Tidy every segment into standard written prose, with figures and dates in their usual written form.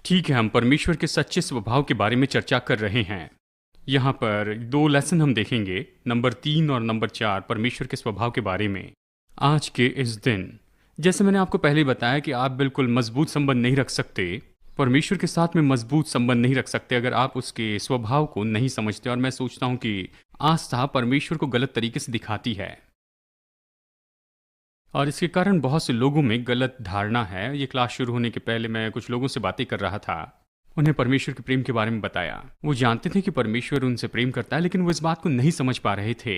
ठीक है, हम परमेश्वर के सच्चे स्वभाव के बारे में चर्चा कर रहे हैं। यहाँ पर 2 लेसन हम देखेंगे, नंबर 3 और नंबर 4 परमेश्वर के स्वभाव के बारे में। आज के इस दिन, जैसे मैंने आपको पहले ही बताया कि आप बिल्कुल मजबूत संबंध नहीं रख सकते, परमेश्वर के साथ में मजबूत संबंध नहीं रख सकते अगर आप उसके स्वभाव को नहीं समझते। और मैं सोचता हूँ कि आस्था परमेश्वर को गलत तरीके से दिखाती है और इसके कारण बहुत से लोगों में गलत धारणा है। ये क्लास शुरू होने के पहले मैं कुछ लोगों से बातें कर रहा था, उन्हें परमेश्वर के प्रेम के बारे में बताया। वो जानते थे कि परमेश्वर उनसे प्रेम करता है, लेकिन वो इस बात को नहीं समझ पा रहे थे।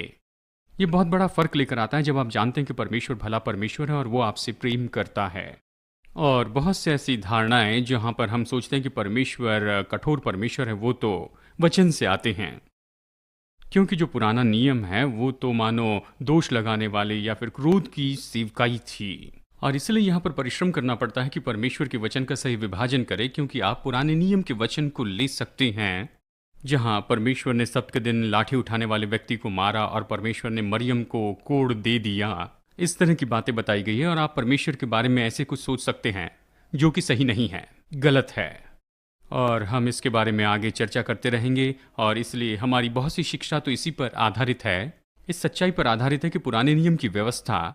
ये बहुत बड़ा फर्क लेकर आता है जब आप जानते हैं कि परमेश्वर भला परमेश्वर है और वो आपसे प्रेम करता है। और बहुत से ऐसी धारणाएं जहां पर हम सोचते हैं कि परमेश्वर कठोर परमेश्वर है, वो तो वचन से आते हैं। क्योंकि जो पुराना नियम है वो तो मानो दोष लगाने वाले या फिर क्रोध की सेवकाई थी। और इसलिए यहाँ पर परिश्रम करना पड़ता है कि परमेश्वर के वचन का सही विभाजन करें, क्योंकि आप पुराने नियम के वचन को ले सकते हैं जहाँ परमेश्वर ने सब्त के दिन लाठी उठाने वाले व्यक्ति को मारा और परमेश्वर ने मरियम को कोड़ दे दिया। इस तरह की बातें बताई गई है और आप परमेश्वर के बारे में ऐसे कुछ सोच सकते हैं जो कि सही नहीं है, गलत है। और हम इसके बारे में आगे चर्चा करते रहेंगे और इसलिए हमारी बहुत सी शिक्षा तो इसी पर आधारित है, इस सच्चाई पर आधारित है कि पुराने नियम की व्यवस्था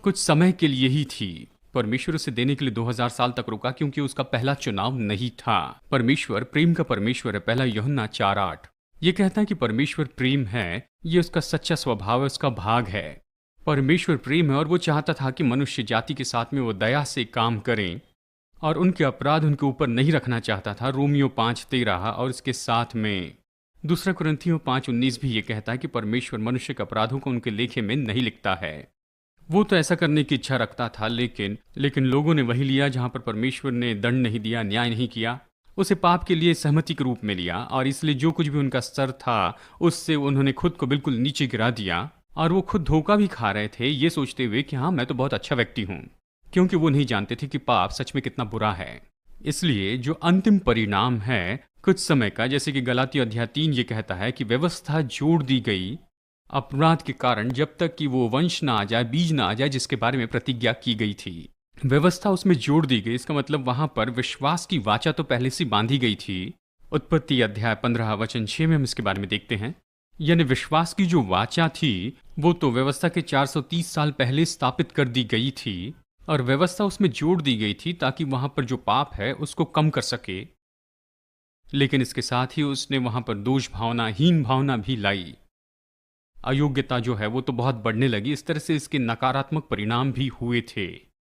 कुछ समय के लिए ही थी। परमेश्वर उसे देने के लिए 2000 साल तक रुका, क्योंकि उसका पहला चुनाव नहीं था। परमेश्वर प्रेम का परमेश्वर है। पहला यूहन्ना 4:8 ये कहता है कि परमेश्वर प्रेम है, ये उसका सच्चा स्वभाव है, उसका भाग है। परमेश्वर प्रेम है और वो चाहता था कि मनुष्य जाति के साथ में वो दया से काम करें और उनके अपराध उनके ऊपर नहीं रखना चाहता था। रोमियो 5:13 और इसके साथ में 2 कुरिन्थियों 5:19 भी ये कहता है कि परमेश्वर मनुष्य के अपराधों को उनके लेखे में नहीं लिखता है। वो तो ऐसा करने की इच्छा रखता था, लेकिन लोगों ने वही लिया जहां पर परमेश्वर ने दंड नहीं दिया, न्याय नहीं किया, उसे पाप के लिए सहमति के रूप में लिया। और इसलिए जो कुछ भी उनका स्तर था उससे उन्होंने खुद को बिल्कुल नीचे गिरा दिया और वो खुद धोखा भी खा रहे थे, ये सोचते हुए कि हाँ मैं तो बहुत अच्छा व्यक्ति हूँ, क्योंकि वो नहीं जानते थे कि पाप सच में कितना बुरा है। इसलिए जो अंतिम परिणाम है कुछ समय का, जैसे कि गलाती अध्याय 3 ये कहता है कि व्यवस्था जोड़ दी गई अपराध के कारण, जब तक कि वो वंश ना आ जाए, बीज ना आ जाए जिसके बारे में प्रतिज्ञा की गई थी। व्यवस्था उसमें जोड़ दी गई, इसका मतलब वहां पर विश्वास की वाचा तो पहले से बांधी गई थी। उत्पत्ति अध्याय 15 वचन 6 में हम इसके बारे में देखते हैं। यानी विश्वास की जो वाचा थी वो तो व्यवस्था के 430 साल पहले स्थापित कर दी गई थी और व्यवस्था उसमें जोड़ दी गई थी ताकि वहां पर जो पाप है उसको कम कर सके। लेकिन इसके साथ ही उसने वहां पर दोष भावना, हीन भावना भी लाई। अयोग्यता जो है वो तो बहुत बढ़ने लगी। इस तरह से इसके नकारात्मक परिणाम भी हुए थे।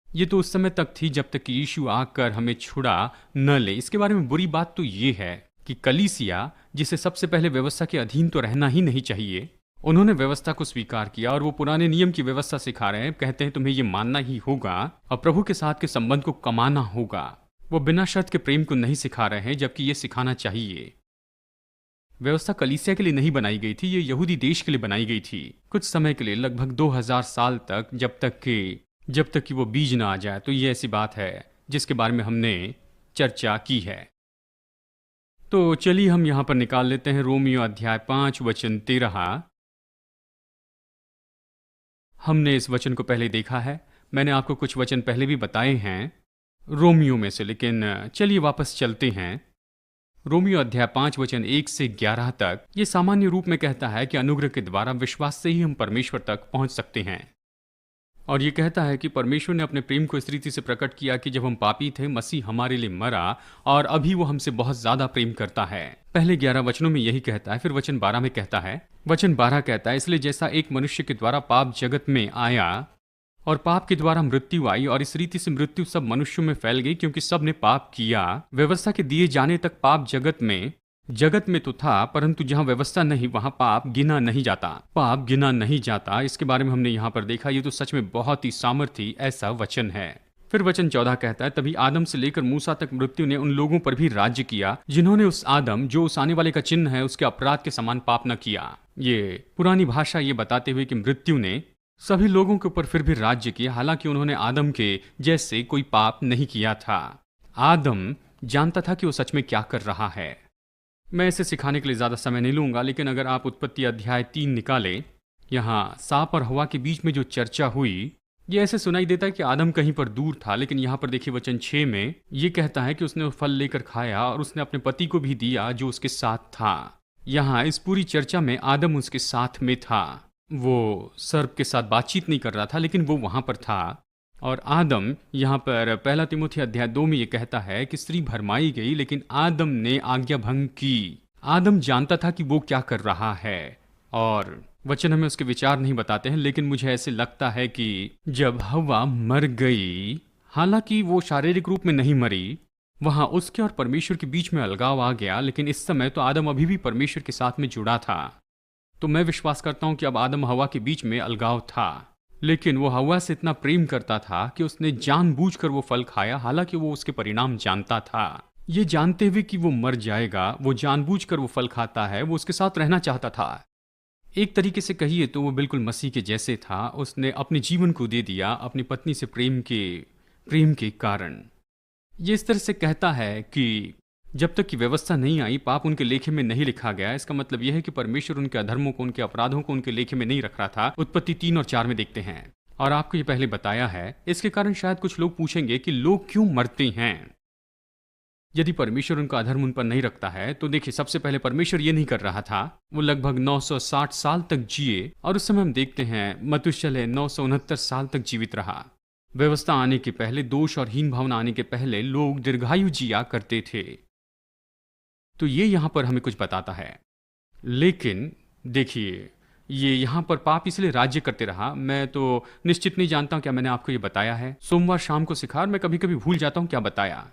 ये तो उस समय तक थी जब तक कि यीशु आकर हमें छुड़ा न ले। इसके बारे में बुरी बात तो ये है कि कलीसिया, जिसे सबसे पहले व्यवस्था के अधीन तो रहना ही नहीं चाहिए, उन्होंने व्यवस्था को स्वीकार किया और वो पुराने नियम की व्यवस्था सिखा रहे हैं। कहते हैं तुम्हें ये मानना ही होगा और प्रभु के साथ के संबंध को कमाना होगा। वो बिना शर्त के प्रेम को नहीं सिखा रहे हैं, जबकि ये सिखाना चाहिए। व्यवस्था कलीसिया के लिए नहीं बनाई गई थी, ये यहूदी देश के लिए बनाई गई थी कुछ समय के लिए, लगभग 2000 साल तक, जब तक कि वो बीज ना आ जाए। तो ये ऐसी बात है जिसके बारे में हमने चर्चा की है। तो चलिए हम यहां पर निकाल लेते हैं रोमियो अध्याय 5 वचन 13। हमने इस वचन को पहले देखा है, मैंने आपको कुछ वचन पहले भी बताए हैं रोमियो में से, लेकिन चलिए वापस चलते हैं। रोमियो अध्याय 5 वचन 1 से 11 तक ये सामान्य रूप में कहता है कि अनुग्रह के द्वारा विश्वास से ही हम परमेश्वर तक पहुंच सकते हैं। और ये कहता है कि परमेश्वर ने अपने प्रेम को इस रीति से प्रकट किया कि जब हम पापी थे मसीह हमारे लिए मरा और अभी वो हमसे बहुत ज्यादा प्रेम करता है। पहले 11 वचनों में यही कहता है। फिर वचन 12 में कहता है, वचन 12 कहता है, इसलिए जैसा एक मनुष्य के द्वारा पाप जगत में आया और पाप के द्वारा मृत्यु आई और इस रीति से मृत्यु सब मनुष्यों में फैल गई क्योंकि सब ने पाप किया। व्यवस्था के दिए जाने तक पाप जगत में तो था, परंतु जहां व्यवस्था नहीं वहां पाप गिना नहीं जाता। इसके बारे में हमने यहाँ पर देखा। ये तो सच में बहुत ही सामर्थी ऐसा वचन है। फिर वचन 14 कहता है, तभी आदम से लेकर मूसा तक मृत्यु ने उन लोगों पर भी राज्य किया जिन्होंने उस आदम जो उस आने वाले का चिन्ह है उसके अपराध के समान पाप न किया। ये पुरानी भाषा ये बताते हुए कि मृत्यु ने सभी लोगों के ऊपर फिर भी राज्य किया, हालांकि उन्होंने आदम के जैसे कोई पाप नहीं किया था। आदम जानता था कि वो सच में क्या कर रहा है। मैं इसे सिखाने के लिए ज्यादा समय नहीं लूंगा, लेकिन अगर आप उत्पत्ति अध्याय 3 निकालें, यहाँ सांप और हवा के बीच में जो चर्चा हुई ये ऐसे सुनाई देता है कि आदम कहीं पर दूर था, लेकिन यहाँ पर देखिए वचन 6 में ये कहता है कि उसने वो फल लेकर खाया और उसने अपने पति को भी दिया जो उसके साथ था। यहाँ इस पूरी चर्चा में आदम उसके साथ में था। वो सर्प के साथ बातचीत नहीं कर रहा था, लेकिन वो वहां पर था। और आदम यहाँ पर पहला तिमोथी अध्याय 2 में ये कहता है कि स्त्री भरमाई गई, लेकिन आदम ने आज्ञा भंग की। आदम जानता था कि वो क्या कर रहा है, और वचन हमें उसके विचार नहीं बताते हैं, लेकिन मुझे ऐसे लगता है कि जब हव्वा मर गई, हालांकि वो शारीरिक रूप में नहीं मरी, वहां उसके और परमेश्वर के बीच में अलगाव आ गया, लेकिन इस समय तो आदम अभी भी परमेश्वर के साथ में जुड़ा था। तो मैं विश्वास करता हूं कि अब आदम हव्वा के बीच में अलगाव था, लेकिन वो हव्वा से इतना प्रेम करता था कि उसने जानबूझकर वो फल खाया, हालांकि वो उसके परिणाम जानता था। ये जानते हुए कि वो मर जाएगा, वो जानबूझकर वो फल खाता है, वो उसके साथ रहना चाहता था। एक तरीके से कहिए तो वो बिल्कुल मसीह के जैसे था। उसने अपने जीवन को दे दिया अपनी पत्नी से प्रेम के कारण। ये इस तरह से कहता है कि जब तक कि व्यवस्था नहीं आई, पाप उनके लेखे में नहीं लिखा गया। इसका मतलब यह है कि परमेश्वर उनके अधर्मों को, उनके अपराधों को उनके लेखे में नहीं रख रहा था। उत्पत्ति 3 और 4 में देखते हैं, और आपको ये पहले बताया है। इसके कारण शायद कुछ लोग पूछेंगे कि लोग क्यों मरते हैं यदि परमेश्वर उनका अधर्म उन पर नहीं रखता है। तो देखिए, सबसे पहले परमेश्वर ये नहीं कर रहा था। वो लगभग 960 साल तक जिए, और उस समय हम देखते हैं मथुशेलह 969 साल तक जीवित रहा। व्यवस्था आने के पहले, दोष और हीन भावना आने के पहले लोग दीर्घायु जिया करते थे। तो ये यहां पर हमें कुछ बताता है। लेकिन देखिए, ये यहां पर पाप इसलिए राज्य करते रहा। मैं तो निश्चित नहीं जानता हूं क्या मैंने आपको ये बताया है। सोमवार शाम को सिखा, और मैं कभी कभी भूल जाता हूं क्या बताया।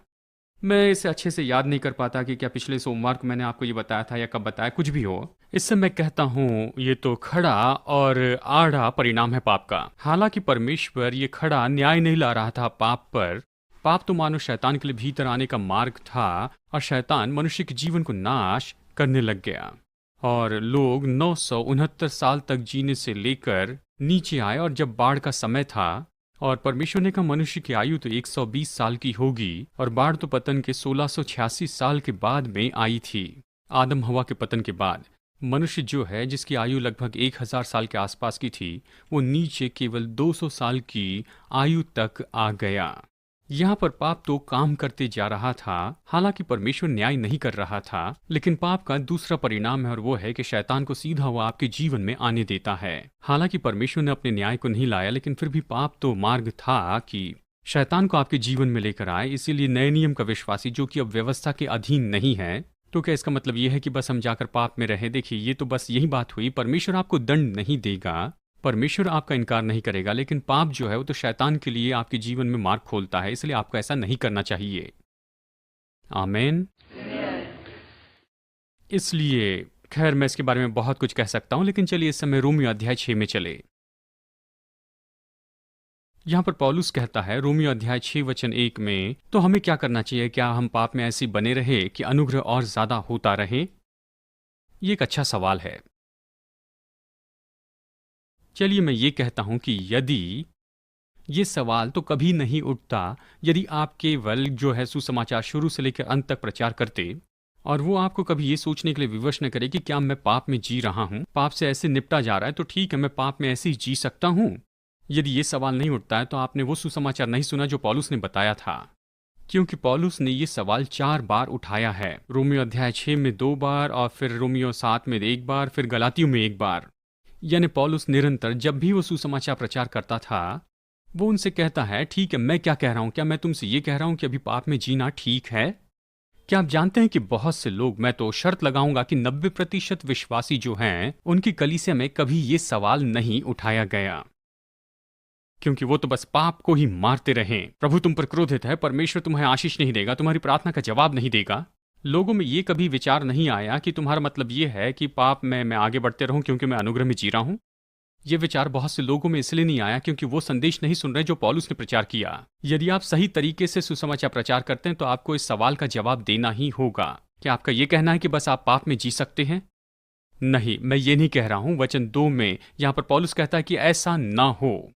मैं इसे अच्छे से याद नहीं कर पाता कि क्या पिछले सोमवार को मैंने आपको ये बताया था या कब बताया। कुछ भी हो, इससे मैं कहता हूँ ये तो खड़ा और आड़ा परिणाम है पाप का। हालांकि परमेश्वर ये खड़ा न्याय नहीं ला रहा था पाप पर। पाप तो मानो शैतान के लिए भीतर आने का मार्ग था, और शैतान मनुष्य के जीवन को नाश करने लग गया। और लोग 969 साल तक जीने से लेकर नीचे आए, और जब बाढ़ का समय था, और परमेश्वर ने कहा मनुष्य की आयु तो 120 साल की होगी, और बाढ़ तो पतन के 1686 साल के बाद में आई थी। आदम हवा के पतन के बाद मनुष्य जो है, जिसकी आयु लगभग 1000 साल के आसपास की थी, वो नीचे केवल 200 साल की आयु तक आ गया। यहाँ पर पाप तो काम करते जा रहा था। हालांकि परमेश्वर न्याय नहीं कर रहा था, लेकिन पाप का दूसरा परिणाम है, और वो है कि शैतान को सीधा हुआ आपके जीवन में आने देता है। हालांकि परमेश्वर ने अपने न्याय को नहीं लाया, लेकिन फिर भी पाप तो मार्ग था कि शैतान को आपके जीवन में लेकर आए। इसीलिए नए नियम का विश्वासी जो कि अब व्यवस्था के अधीन नहीं है, तो क्या इसका मतलब यह है कि बस हम जाकर पाप में रहे? देखिए, ये तो बस यही बात हुई। परमेश्वर आपको दंड नहीं देगा, परमेश्वर आपका इनकार नहीं करेगा, लेकिन पाप जो है वो तो शैतान के लिए आपके जीवन में मार्ग खोलता है। इसलिए आपको ऐसा नहीं करना चाहिए। आमीन। इसलिए खैर, मैं इसके बारे में बहुत कुछ कह सकता हूं, लेकिन चलिए इस समय रोमियो अध्याय 6 में चले। यहां पर पौलुस कहता है रोमियो अध्याय 6 वचन 1 में, तो हमें क्या करना चाहिए? क्या हम पाप में ऐसे बने रहे कि अनुग्रह और ज्यादा होता रहे? ये एक अच्छा सवाल है। चलिए मैं ये कहता हूं कि यदि ये सवाल तो कभी नहीं उठता यदि आप केवल जो है सुसमाचार शुरू से लेकर अंत तक प्रचार करते, और वो आपको कभी ये सोचने के लिए विवश न करे कि क्या मैं पाप में जी रहा हूं, पाप से ऐसे निपटा जा रहा है तो ठीक है, मैं पाप में ऐसे ही जी सकता हूं। यदि ये सवाल नहीं उठता है तो आपने वो सुसमाचार नहीं सुना जो पौलुस ने बताया था, क्योंकि पौलुस ने ये सवाल 4 बार उठाया है। रोमियो अध्याय 6 में 2 बार, और फिर रोमियो 7 में 1 बार, फिर गलातियों में 1 बार। यानी पौलुस निरंतर जब भी वो सुसमाचार प्रचार करता था, वो उनसे कहता है, ठीक है, मैं क्या कह रहा हूं? क्या मैं तुमसे ये कह रहा हूं कि अभी पाप में जीना ठीक है? क्या आप जानते हैं कि बहुत से लोग, मैं तो शर्त लगाऊंगा कि 90% विश्वासी जो हैं, उनकी कलीसिया में कभी ये सवाल नहीं उठाया गया, क्योंकि वो तो बस पाप को ही मारते रहें। प्रभु तुम पर क्रोधित है, परमेश्वर तुम्हें आशीष नहीं देगा, तुम्हारी प्रार्थना का जवाब नहीं देगा। लोगों में ये कभी विचार नहीं आया कि तुम्हारा मतलब ये है कि पाप में मैं आगे बढ़ते रहूं क्योंकि मैं अनुग्रह में जी रहा हूं। ये विचार बहुत से लोगों में इसलिए नहीं आया क्योंकि वो संदेश नहीं सुन रहे जो पौलुस ने प्रचार किया। यदि आप सही तरीके से सुसमाचार प्रचार करते हैं तो आपको इस सवाल का जवाब देना ही होगा। क्या आपका ये कहना है कि बस आप पाप में जी सकते हैं? नहीं, मैं ये नहीं कह रहा हूं। वचन 2 में यहां पर पौलुस कहता है कि ऐसा ना हो,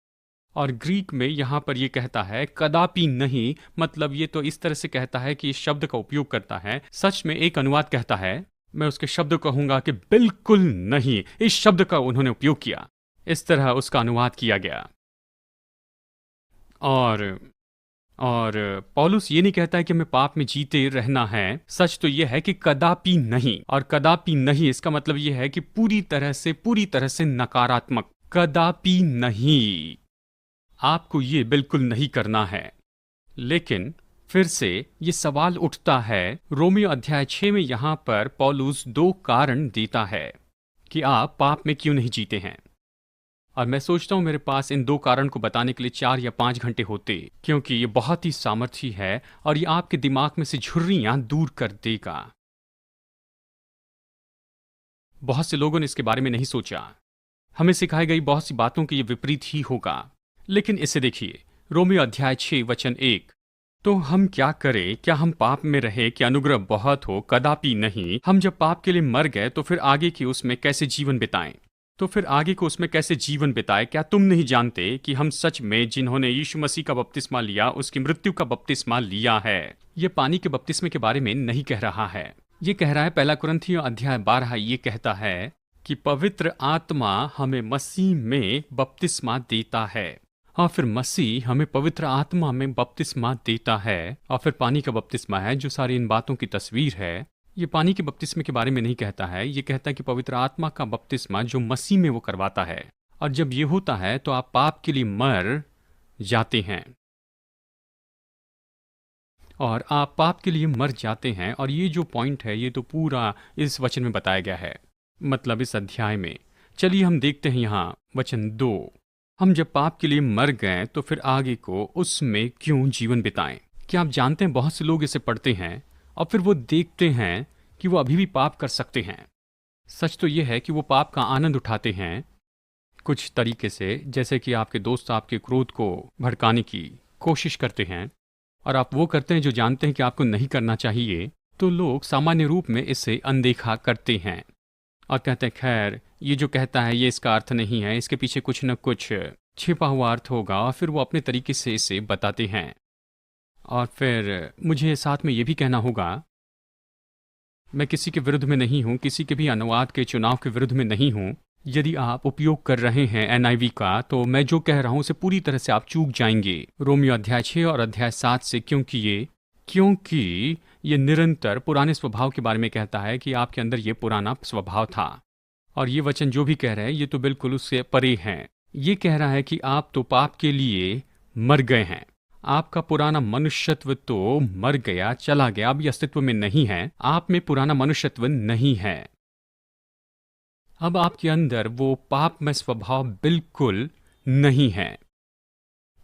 और ग्रीक में यहां पर यह कहता है कदापि नहीं। मतलब ये तो इस तरह से कहता है कि इस शब्द का उपयोग करता है। सच में एक अनुवाद कहता है, मैं उसके शब्द कहूंगा कि बिल्कुल नहीं। इस शब्द का उन्होंने उपयोग किया, इस तरह उसका अनुवाद किया गया। और और पौलुस ये नहीं कहता है कि हमें पाप में जीते रहना है। सच तो यह है कि कदापि नहीं, और कदापि नहीं इसका मतलब यह है कि पूरी तरह से नकारात्मक। कदापि नहीं, आपको ये बिल्कुल नहीं करना है। लेकिन फिर से ये सवाल उठता है, रोमियो अध्याय 6 में यहां पर पौलुस 2 कारण देता है कि आप पाप में क्यों नहीं जीते हैं। और मैं सोचता हूं मेरे पास इन 2 कारण को बताने के लिए 4 या 5 घंटे होते, क्योंकि ये बहुत ही सामर्थी है और ये आपके दिमाग में से झुर्रियां दूर कर देगा। बहुत से लोगों ने इसके बारे में नहीं सोचा। हमें सिखाई गई बहुत सी बातों के ये विपरीत ही होगा। लेकिन इसे देखिए, रोमियो अध्याय 6 वचन 1। तो हम क्या करें? क्या हम पाप में रहे कि अनुग्रह बहुत हो? कदापि नहीं। हम जब पाप के लिए मर गए तो फिर आगे की उसमें कैसे जीवन बिताएं? क्या तुम नहीं जानते कि हम सच में जिन्होंने यीशु मसीह का बपतिस्मा लिया उसकी मृत्यु का बपतिस्मा लिया है? ये पानी के बपतिस्मे के बारे में नहीं कह रहा है। ये कह रहा है, पहला कुरिन्थियों अध्याय 12 ये कहता है कि पवित्र आत्मा हमें मसीह में बपतिस्मा देता है। और फिर मसीह हमें पवित्र आत्मा में बपतिस्मा देता है। और फिर पानी का बपतिस्मा है जो सारी इन बातों की तस्वीर है। ये पानी के बपतिस्मे के बारे में नहीं कहता है, ये कहता है कि पवित्र आत्मा का बपतिस्मा जो मसीह में वो करवाता है। और जब ये होता है तो आप पाप के लिए मर जाते हैं, और आप पाप के लिए मर जाते हैं। और ये जो पॉइंट है ये तो पूरा इस वचन में बताया गया है, मतलब इस अध्याय में। चलिए हम देखते हैं यहाँ वचन 2। हम जब पाप के लिए मर गए तो फिर आगे को उसमें क्यों जीवन बिताएं? क्या आप जानते हैं बहुत से लोग इसे पढ़ते हैं और फिर वो देखते हैं कि वो अभी भी पाप कर सकते हैं। सच तो ये है कि वो पाप का आनंद उठाते हैं कुछ तरीके से, जैसे कि आपके दोस्त आपके क्रोध को भड़काने की कोशिश करते हैं और आप वो करते हैं जो जानते हैं कि आपको नहीं करना चाहिए। तो लोग सामान्य रूप में इसे अनदेखा करते हैं और कहते हैं, खैर ये जो कहता है ये इसका अर्थ नहीं है, इसके पीछे कुछ न कुछ छिपा हुआ अर्थ होगा। और फिर वो अपने तरीके से इसे बताते हैं। और फिर मुझे साथ में ये भी कहना होगा, मैं किसी के विरुद्ध में नहीं हूँ, किसी के भी अनुवाद के चुनाव के विरुद्ध में नहीं हूँ। यदि आप उपयोग कर रहे हैं NIV का, तो मैं जो कह रहा हूँ उसे पूरी तरह से आप चूक जाएंगे रोमियो अध्याय 6 और अध्याय 7 से, क्योंकि ये निरंतर पुराने स्वभाव के बारे में कहता है कि आपके अंदर ये पुराना स्वभाव था। और ये वचन जो भी कह रहे हैं ये तो बिल्कुल उससे परे हैं। ये कह रहा है कि आप तो पाप के लिए मर गए हैं। आपका पुराना मनुष्यत्व तो मर गया, चला गया, अब ये अस्तित्व में नहीं है। आप में पुराना मनुष्यत्व नहीं है। अब आपके अंदर वो पाप में स्वभाव बिल्कुल नहीं है।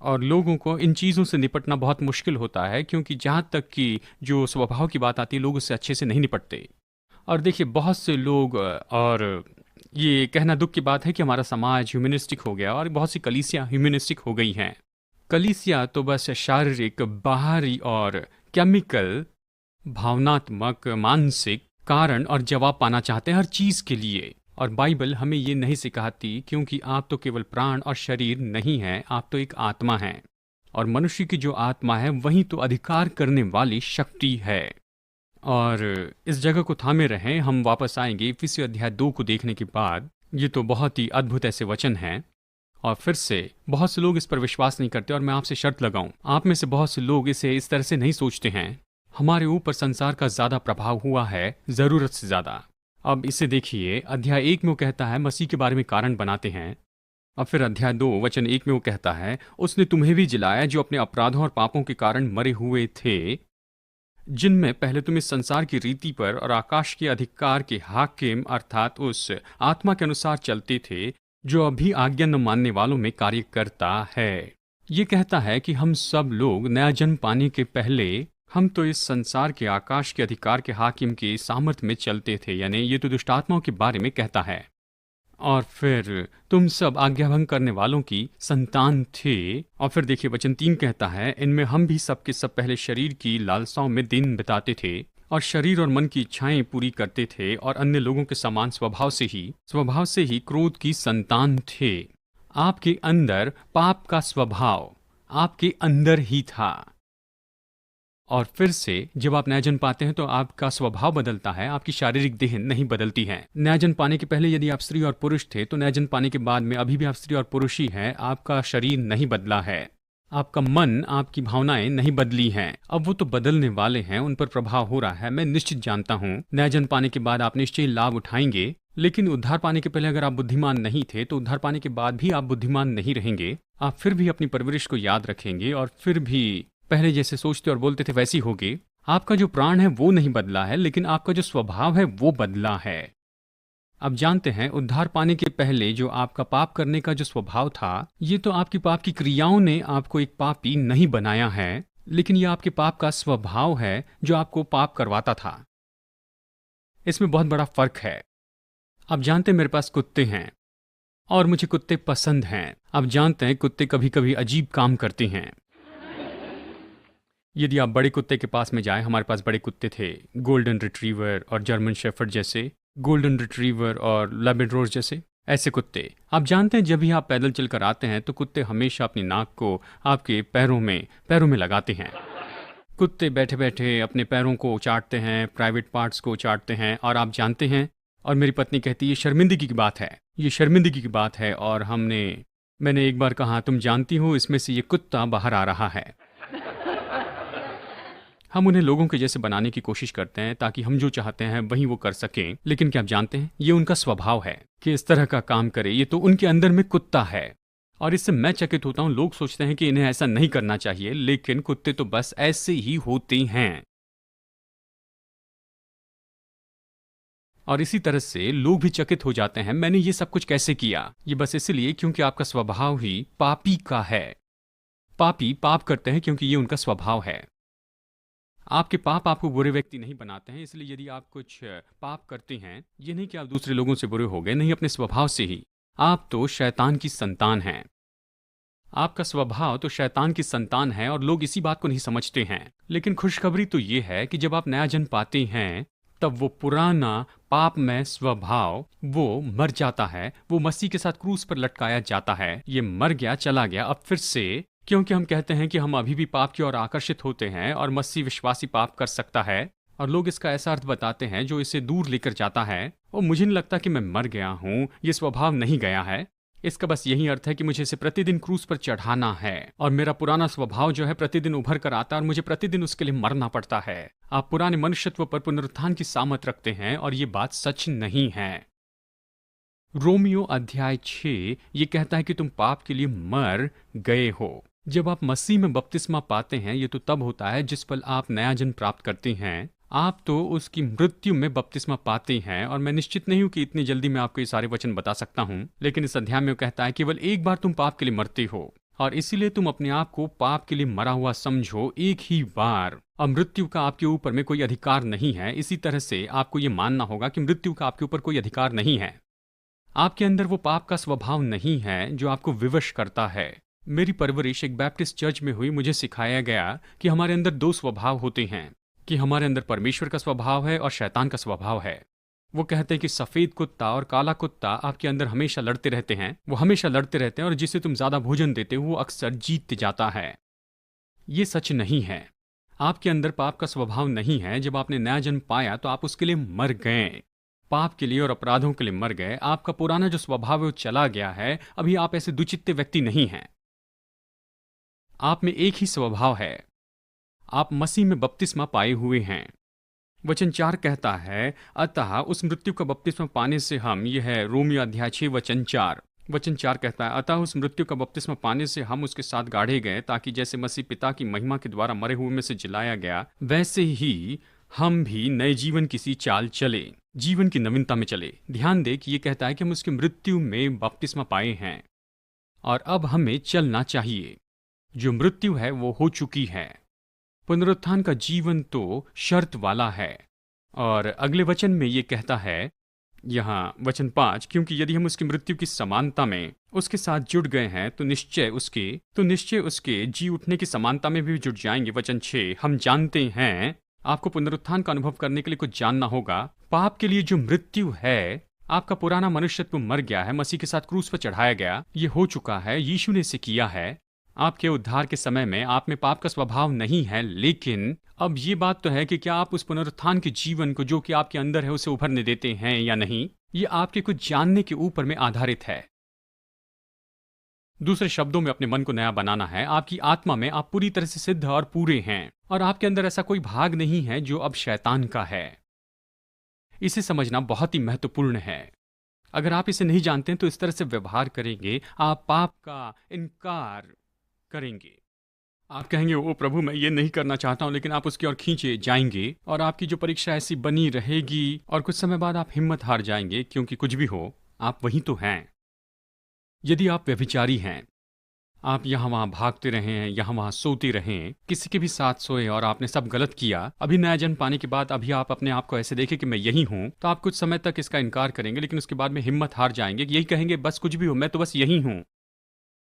और लोगों को इन चीज़ों से निपटना बहुत मुश्किल होता है, क्योंकि जहाँ तक कि जो स्वभाव की बात आती है लोग उससे अच्छे से नहीं निपटते। और देखिए बहुत से लोग, और ये कहना दुख की बात है कि हमारा समाज ह्यूमनिस्टिक हो गया और बहुत सी कलीसियाँ ह्यूमनिस्टिक हो गई हैं। कलीसिया तो बस शारीरिक, बाहरी और केमिकल, भावनात्मक, मानसिक कारण और जवाब पाना चाहते हैं हर चीज़ के लिए। और बाइबल हमें ये नहीं सिखाती, क्योंकि आप तो केवल प्राण और शरीर नहीं हैं, आप तो एक आत्मा हैं। और मनुष्य की जो आत्मा है वही तो अधिकार करने वाली शक्ति है। और इस जगह को थामे रहें, हम वापस आएंगे इफिसियों अध्याय 2 को देखने के बाद। ये तो बहुत ही अद्भुत ऐसे वचन हैं। और फिर से बहुत से लोग इस पर विश्वास नहीं करते, और मैं आपसे शर्त लगाऊं, आप में से बहुत से लोग इसे इस तरह से नहीं सोचते हैं। हमारे ऊपर संसार का ज़्यादा प्रभाव हुआ है, ज़रूरत से ज़्यादा। अब इसे देखिए, अध्याय 1 में वो कहता है मसीह के बारे में कारण बनाते हैं। और फिर अध्याय 2 वचन 1 में वो कहता है, उसने तुम्हें भी जिलाया जो अपने अपराधों और पापों के कारण मरे हुए थे, जिनमें पहले तुम इस संसार की रीति पर और आकाश के अधिकार के हाकिम अर्थात उस आत्मा के अनुसार चलते थे जो अभी आज्ञा न मानने वालों में कार्य करता है। ये कहता है कि हम सब लोग नया जन्म पाने के पहले हम तो इस संसार के आकाश के अधिकार के हाकिम के सामर्थ्य में चलते थे, यानी ये तो दुष्ट आत्माओं के बारे में कहता है। और फिर तुम सब आज्ञाभंग करने वालों की संतान थे। और फिर देखिए वचन 3 कहता है, इनमें हम भी सब के सब पहले शरीर की लालसाओं में दिन बिताते थे और शरीर और मन की इच्छाएं पूरी करते थे, और अन्य लोगों के समान स्वभाव से ही क्रोध की संतान थे। आपके अंदर पाप का स्वभाव आपके अंदर ही था। और फिर से जब आप नया जन्म पाते हैं तो आपका स्वभाव बदलता है, आपकी शारीरिक देह नहीं बदलती है। नया जन्म पाने के पहले यदि आप स्त्री और पुरुष थे, तो नया जन्म पाने के बाद में अभी भी आप स्त्री और पुरुष ही हैं, आपका शरीर नहीं बदला है। आपका मन, आपकी भावनाएं नहीं बदली हैं। अब वो तो बदलने वाले हैं, उन पर प्रभाव हो रहा है, मैं निश्चित जानता हूँ। नया जन्म पाने के बाद आप निश्चय लाभ उठाएंगे, लेकिन उद्धार पाने के पहले अगर आप बुद्धिमान नहीं थे तो उद्धार पाने के बाद भी आप बुद्धिमान नहीं रहेंगे। आप फिर भी अपनी परवरिश को याद रखेंगे और फिर भी पहले जैसे सोचते और बोलते थे वैसी होगे। आपका जो प्राण है वो नहीं बदला है, लेकिन आपका जो स्वभाव है वो बदला है। आप जानते हैं, उद्धार पाने के पहले जो आपका पाप करने का जो स्वभाव था, ये तो आपकी पाप की क्रियाओं ने आपको एक पापी नहीं बनाया है, लेकिन ये आपके पाप का स्वभाव है जो आपको पाप करवाता था। इसमें बहुत बड़ा फर्क है। आप जानते हैं, मेरे पास कुत्ते हैं और मुझे कुत्ते पसंद हैं। आप जानते हैं, कुत्ते कभी कभी अजीब काम करते हैं। यदि आप बड़े कुत्ते के पास में जाएं, हमारे पास बड़े कुत्ते थे, गोल्डन रिट्रीवर और जर्मन शेफर्ड जैसे, गोल्डन रिट्रीवर और लैब्राडोर जैसे ऐसे कुत्ते। आप जानते हैं, जब भी आप पैदल चलकर आते हैं तो कुत्ते हमेशा अपनी नाक को आपके पैरों में लगाते हैं। कुत्ते बैठे बैठे अपने पैरों को चाटते हैं, प्राइवेट पार्ट्स को चाटते हैं। और आप जानते हैं, और मेरी पत्नी कहती है ये शर्मिंदगी की बात है, ये शर्मिंदगी की बात है। और मैंने एक बार कहा, तुम जानती हो इसमें से ये कुत्ता बाहर आ रहा है। हम उन्हें लोगों के जैसे बनाने की कोशिश करते हैं ताकि हम जो चाहते हैं वही वो कर सकें, लेकिन क्या आप जानते हैं, ये उनका स्वभाव है कि इस तरह का काम करे। ये तो उनके अंदर में कुत्ता है और इससे मैं चकित होता हूं। लोग सोचते हैं कि इन्हें ऐसा नहीं करना चाहिए, लेकिन कुत्ते तो बस ऐसे ही होते हैं। और इसी तरह से लोग भी चकित हो जाते हैं, मैंने ये सब कुछ कैसे किया। ये बस इसलिए क्योंकि आपका स्वभाव ही पापी का है। पापी पाप करते हैं क्योंकि ये उनका स्वभाव है। आपके पाप आपको बुरे व्यक्ति नहीं बनाते हैं। इसलिए यदि आप कुछ पाप करते हैं, ये नहीं कि आप दूसरे लोगों से बुरे हो गए, नहीं, अपने स्वभाव से ही। आप तो शैतान की संतान हैं। आपका स्वभाव तो शैतान की संतान है और लोग इसी बात को नहीं समझते हैं। लेकिन खुशखबरी तो ये है कि जब आप नया जन्म पाते हैं, तब वो पुराना पापमय स्वभाव वो मर जाता है। वो मसीह के साथ क्रूस पर लटकाया जाता है। ये मर गया, चला गया। अब फिर से, क्योंकि हम कहते हैं कि हम अभी भी पाप की ओर आकर्षित होते हैं और मसीह विश्वासी पाप कर सकता है, और लोग इसका ऐसा अर्थ बताते हैं जो इसे दूर लेकर जाता है। और मुझे नहीं लगता कि मैं मर गया हूं, ये स्वभाव नहीं गया है। इसका बस यही अर्थ है कि मुझे इसे प्रतिदिन क्रूस पर चढ़ाना है और मेरा पुराना स्वभाव जो है प्रतिदिन उभर कर आता है और मुझे प्रतिदिन उसके लिए मरना पड़ता है। आप पुराने मनुष्यत्व पर पुनरुत्थान की सामत रखते हैं और ये बात सच नहीं है। रोमियो अध्याय 6 ये कहता है कि तुम पाप के लिए मर गए हो। जब आप मसीह में बपतिस्मा पाते हैं, ये तो तब होता है जिस पल आप नया जन्म प्राप्त करते हैं। आप तो उसकी मृत्यु में बपतिस्मा पाते हैं। और मैं निश्चित नहीं हूं कि इतनी जल्दी मैं आपको ये सारे वचन बता सकता हूं, लेकिन इस अध्याय में वो कहता है केवल एक बार तुम पाप के लिए मरते हो और इसीलिए तुम अपने आप को पाप के लिए मरा हुआ समझो, एक ही बार। अब मृत्यु का आपके ऊपर में कोई अधिकार नहीं है। इसी तरह से आपको ये मानना होगा कि मृत्यु का आपके ऊपर कोई अधिकार नहीं है। आपके अंदर वो पाप का स्वभाव नहीं है जो आपको विवश करता है। मेरी परवरिश एक बैप्टिस्ट चर्च में हुई। मुझे सिखाया गया कि हमारे अंदर दो स्वभाव होते हैं, कि हमारे अंदर परमेश्वर का स्वभाव है और शैतान का स्वभाव है। वो कहते हैं कि सफेद कुत्ता और काला कुत्ता आपके अंदर हमेशा लड़ते रहते हैं। वो हमेशा लड़ते रहते हैं और जिसे तुम ज्यादा भोजन देते हो वो अक्सर जीत जाता है। ये सच नहीं है। आपके अंदर पाप का स्वभाव नहीं है। जब आपने नया जन्म पाया तो आप उसके लिए मर गए, पाप के लिए और अपराधों के लिए मर गए। आपका पुराना जो स्वभाव है वो चला गया है। अभी आप ऐसे दुचित्ते व्यक्ति नहीं हैं। आप में एक ही स्वभाव है। आप मसीह में बपतिस्मा पाए हुए हैं। वचन 4 कहता है, अतः उस मृत्यु का बपतिस्मा पाने से हम, यह है रोमियो अध्याय 6 वचन 4। वचन 4 कहता है, अतः उस मृत्यु का बपतिस्मा पाने से हम उसके साथ गाढ़े गए, ताकि जैसे मसीह पिता की महिमा के द्वारा मरे हुए में से जिलाया गया, वैसे ही हम भी नए जीवन की सी चाल चले, जीवन की नवीनता में चले। ध्यान दे कि यह कहता है कि हम उसकी मृत्यु में बपतिस्मा पाए हैं और अब हमें चलना चाहिए। जो मृत्यु है वो हो चुकी है। पुनरुत्थान का जीवन तो शर्त वाला है। और अगले वचन में ये कहता है, यहाँ वचन 5, क्योंकि यदि हम उसकी मृत्यु की समानता में उसके साथ जुड़ गए हैं तो निश्चय उसके जी उठने की समानता में भी जुड़ जाएंगे। वचन 6, हम जानते हैं। आपको पुनरुत्थान का अनुभव करने के लिए कुछ जानना होगा। पाप के लिए जो मृत्यु है, आपका पुराना मनुष्यत्व मर गया है, मसीह के साथ क्रूस पर चढ़ाया गया, ये हो चुका है। यीशु ने इसे किया है। आपके उद्धार के समय में आप में पाप का स्वभाव नहीं है। लेकिन अब ये बात तो है कि क्या आप उस पुनरुत्थान के जीवन को जो कि आपके अंदर है उसे उभरने देते हैं या नहीं। ये आपके कुछ जानने के ऊपर में आधारित है। दूसरे शब्दों में अपने मन को नया बनाना है। आपकी आत्मा में आप पूरी तरह से सिद्ध और पूरे हैं और आपके अंदर ऐसा कोई भाग नहीं है जो अब शैतान का है। इसे समझना बहुत ही महत्वपूर्ण है। अगर आप इसे नहीं जानते हैं तो इस तरह से व्यवहार करेंगे, आप पाप का इनकार करेंगे। आप कहेंगे ओ प्रभु मैं ये नहीं करना चाहता हूं, लेकिन आप उसकी ओर खींचे जाएंगे और आपकी जो परीक्षा ऐसी बनी रहेगी और कुछ समय बाद आप हिम्मत हार जाएंगे, क्योंकि कुछ भी हो आप वही तो हैं। यदि आप व्यभिचारी हैं, आप यहाँ वहां भागते रहें, यहाँ वहां सोते रहें, किसी के भी साथ सोए और आपने सब गलत किया, अभी नया जन्म पाने के बाद अभी आप अपने आप को ऐसे देखें कि मैं यही हूं, तो आप कुछ समय तक इसका इनकार करेंगे, लेकिन उसके बाद में हिम्मत हार जाएंगे, यही कहेंगे बस कुछ भी हो मैं तो बस यही हूं।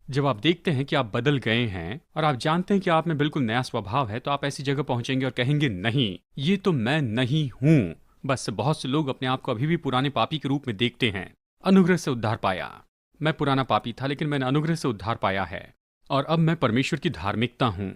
जब आप देखते हैं कि आप बदल गए हैं और आप जानते हैं कि आप में बिल्कुल नया स्वभाव है, तो आप ऐसी जगह पहुंचेंगे और कहेंगे नहीं, ये तो मैं नहीं हूं। बस बहुत से लोग अपने आप को अभी भी पुराने पापी के रूप में देखते हैं। अनुग्रह से उद्धार पाया, मैं पुराना पापी था लेकिन मैंने अनुग्रह से उद्धार पाया है और अब मैं परमेश्वर की धार्मिकता हूं।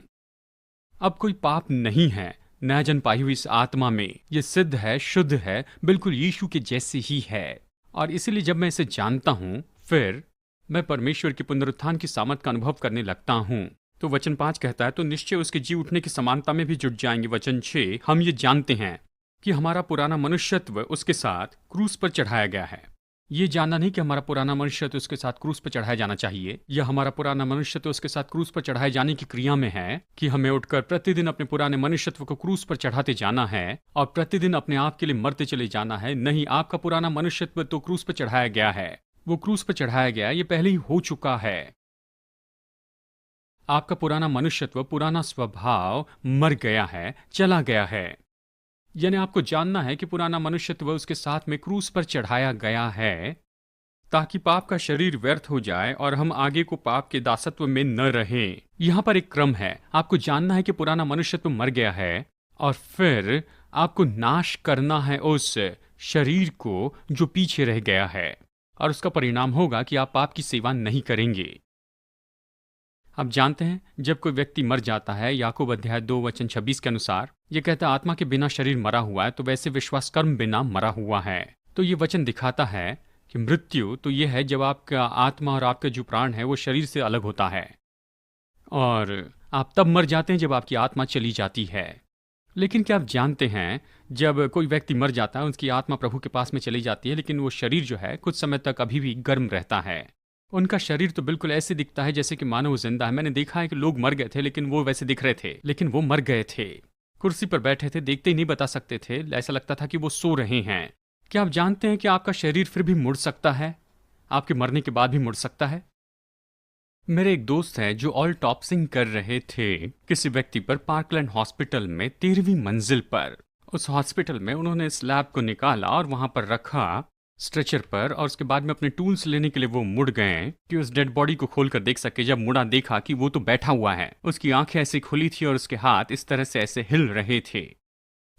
अब कोई पाप नहीं है। नया जन्म पाई हुई इस आत्मा में ये सिद्ध है, शुद्ध है, बिल्कुल यीशु के जैसे ही है। और इसीलिए जब मैं इसे जानता हूं, फिर मैं परमेश्वर के पुनरुत्थान की सामर्थ का अनुभव करने लगता हूं। तो वचन 5 कहता है, तो निश्चय उसके जी उठने की समानता में भी जुट जाएंगे। वचन 6, हम ये जानते हैं कि हमारा पुराना मनुष्यत्व उसके साथ क्रूस पर चढ़ाया गया है। ये जानना नहीं कि हमारा पुराना मनुष्यत्व उसके साथ क्रूस पर चढ़ाया जाना चाहिए, या हमारा पुराना मनुष्यत्व उसके साथ क्रूस पर चढ़ाए जाने की क्रिया में है कि हमें उठकर प्रतिदिन अपने पुराने मनुष्यत्व को क्रूस पर चढ़ाते जाना है और प्रतिदिन अपने आप के लिए मरते चले जाना है। नहीं, आपका पुराना मनुष्यत्व तो क्रूस पर चढ़ाया गया है, वो क्रूस पर चढ़ाया गया, ये पहले ही हो चुका है। आपका पुराना मनुष्यत्व, पुराना स्वभाव मर गया है, चला गया है। यानी आपको जानना है कि पुराना मनुष्यत्व उसके साथ में क्रूस पर चढ़ाया गया है, ताकि पाप का शरीर व्यर्थ हो जाए और हम आगे को पाप के दासत्व में न रहें। यहां पर एक क्रम है। आपको जानना है कि पुराना मनुष्यत्व मर गया है और फिर आपको नाश करना है उस शरीर को जो पीछे रह गया है, और उसका परिणाम होगा कि आप पाप की सेवा नहीं करेंगे। आप जानते हैं, जब कोई व्यक्ति मर जाता है, याकूब अध्याय 2 वचन 26 के अनुसार यह कहता है, आत्मा के बिना शरीर मरा हुआ है, तो वैसे विश्वास कर्म बिना मरा हुआ है। तो ये वचन दिखाता है कि मृत्यु तो यह है जब आपका आत्मा और आपका जो प्राण है वो शरीर से अलग होता है, और आप तब मर जाते हैं जब आपकी आत्मा चली जाती है। लेकिन क्या आप जानते हैं, जब कोई व्यक्ति मर जाता है, उसकी आत्मा प्रभु के पास में चली जाती है, लेकिन वो शरीर जो है कुछ समय तक अभी भी गर्म रहता है। उनका शरीर तो बिल्कुल ऐसे दिखता है जैसे कि मानो वो जिंदा है। मैंने देखा है कि लोग मर गए थे लेकिन वो वैसे दिख रहे थे, लेकिन वो मर गए थे। कुर्सी पर बैठे थे, देखते ही नहीं बता सकते थे, ऐसा लगता था कि वो सो रहे हैं। क्या आप जानते हैं कि आपका शरीर फिर भी मुड़ सकता है, आपके मरने के बाद भी मुड़ सकता है? मेरे एक दोस्त हैं जो ऑल टॉप्सिंग कर रहे थे किसी व्यक्ति पर पार्कलैंड हॉस्पिटल में 13वीं मंजिल पर। उस हॉस्पिटल में उन्होंने स्लैब को निकाला और वहां पर रखा स्ट्रेचर पर, और उसके बाद में अपने टूल्स लेने के लिए वो मुड़ गए कि उस डेड बॉडी को खोल कर देख सके। जब मुड़ा, देखा कि वो तो बैठा हुआ है, उसकी आंखें ऐसे खुली थी और उसके हाथ इस तरह से ऐसे हिल रहे थे।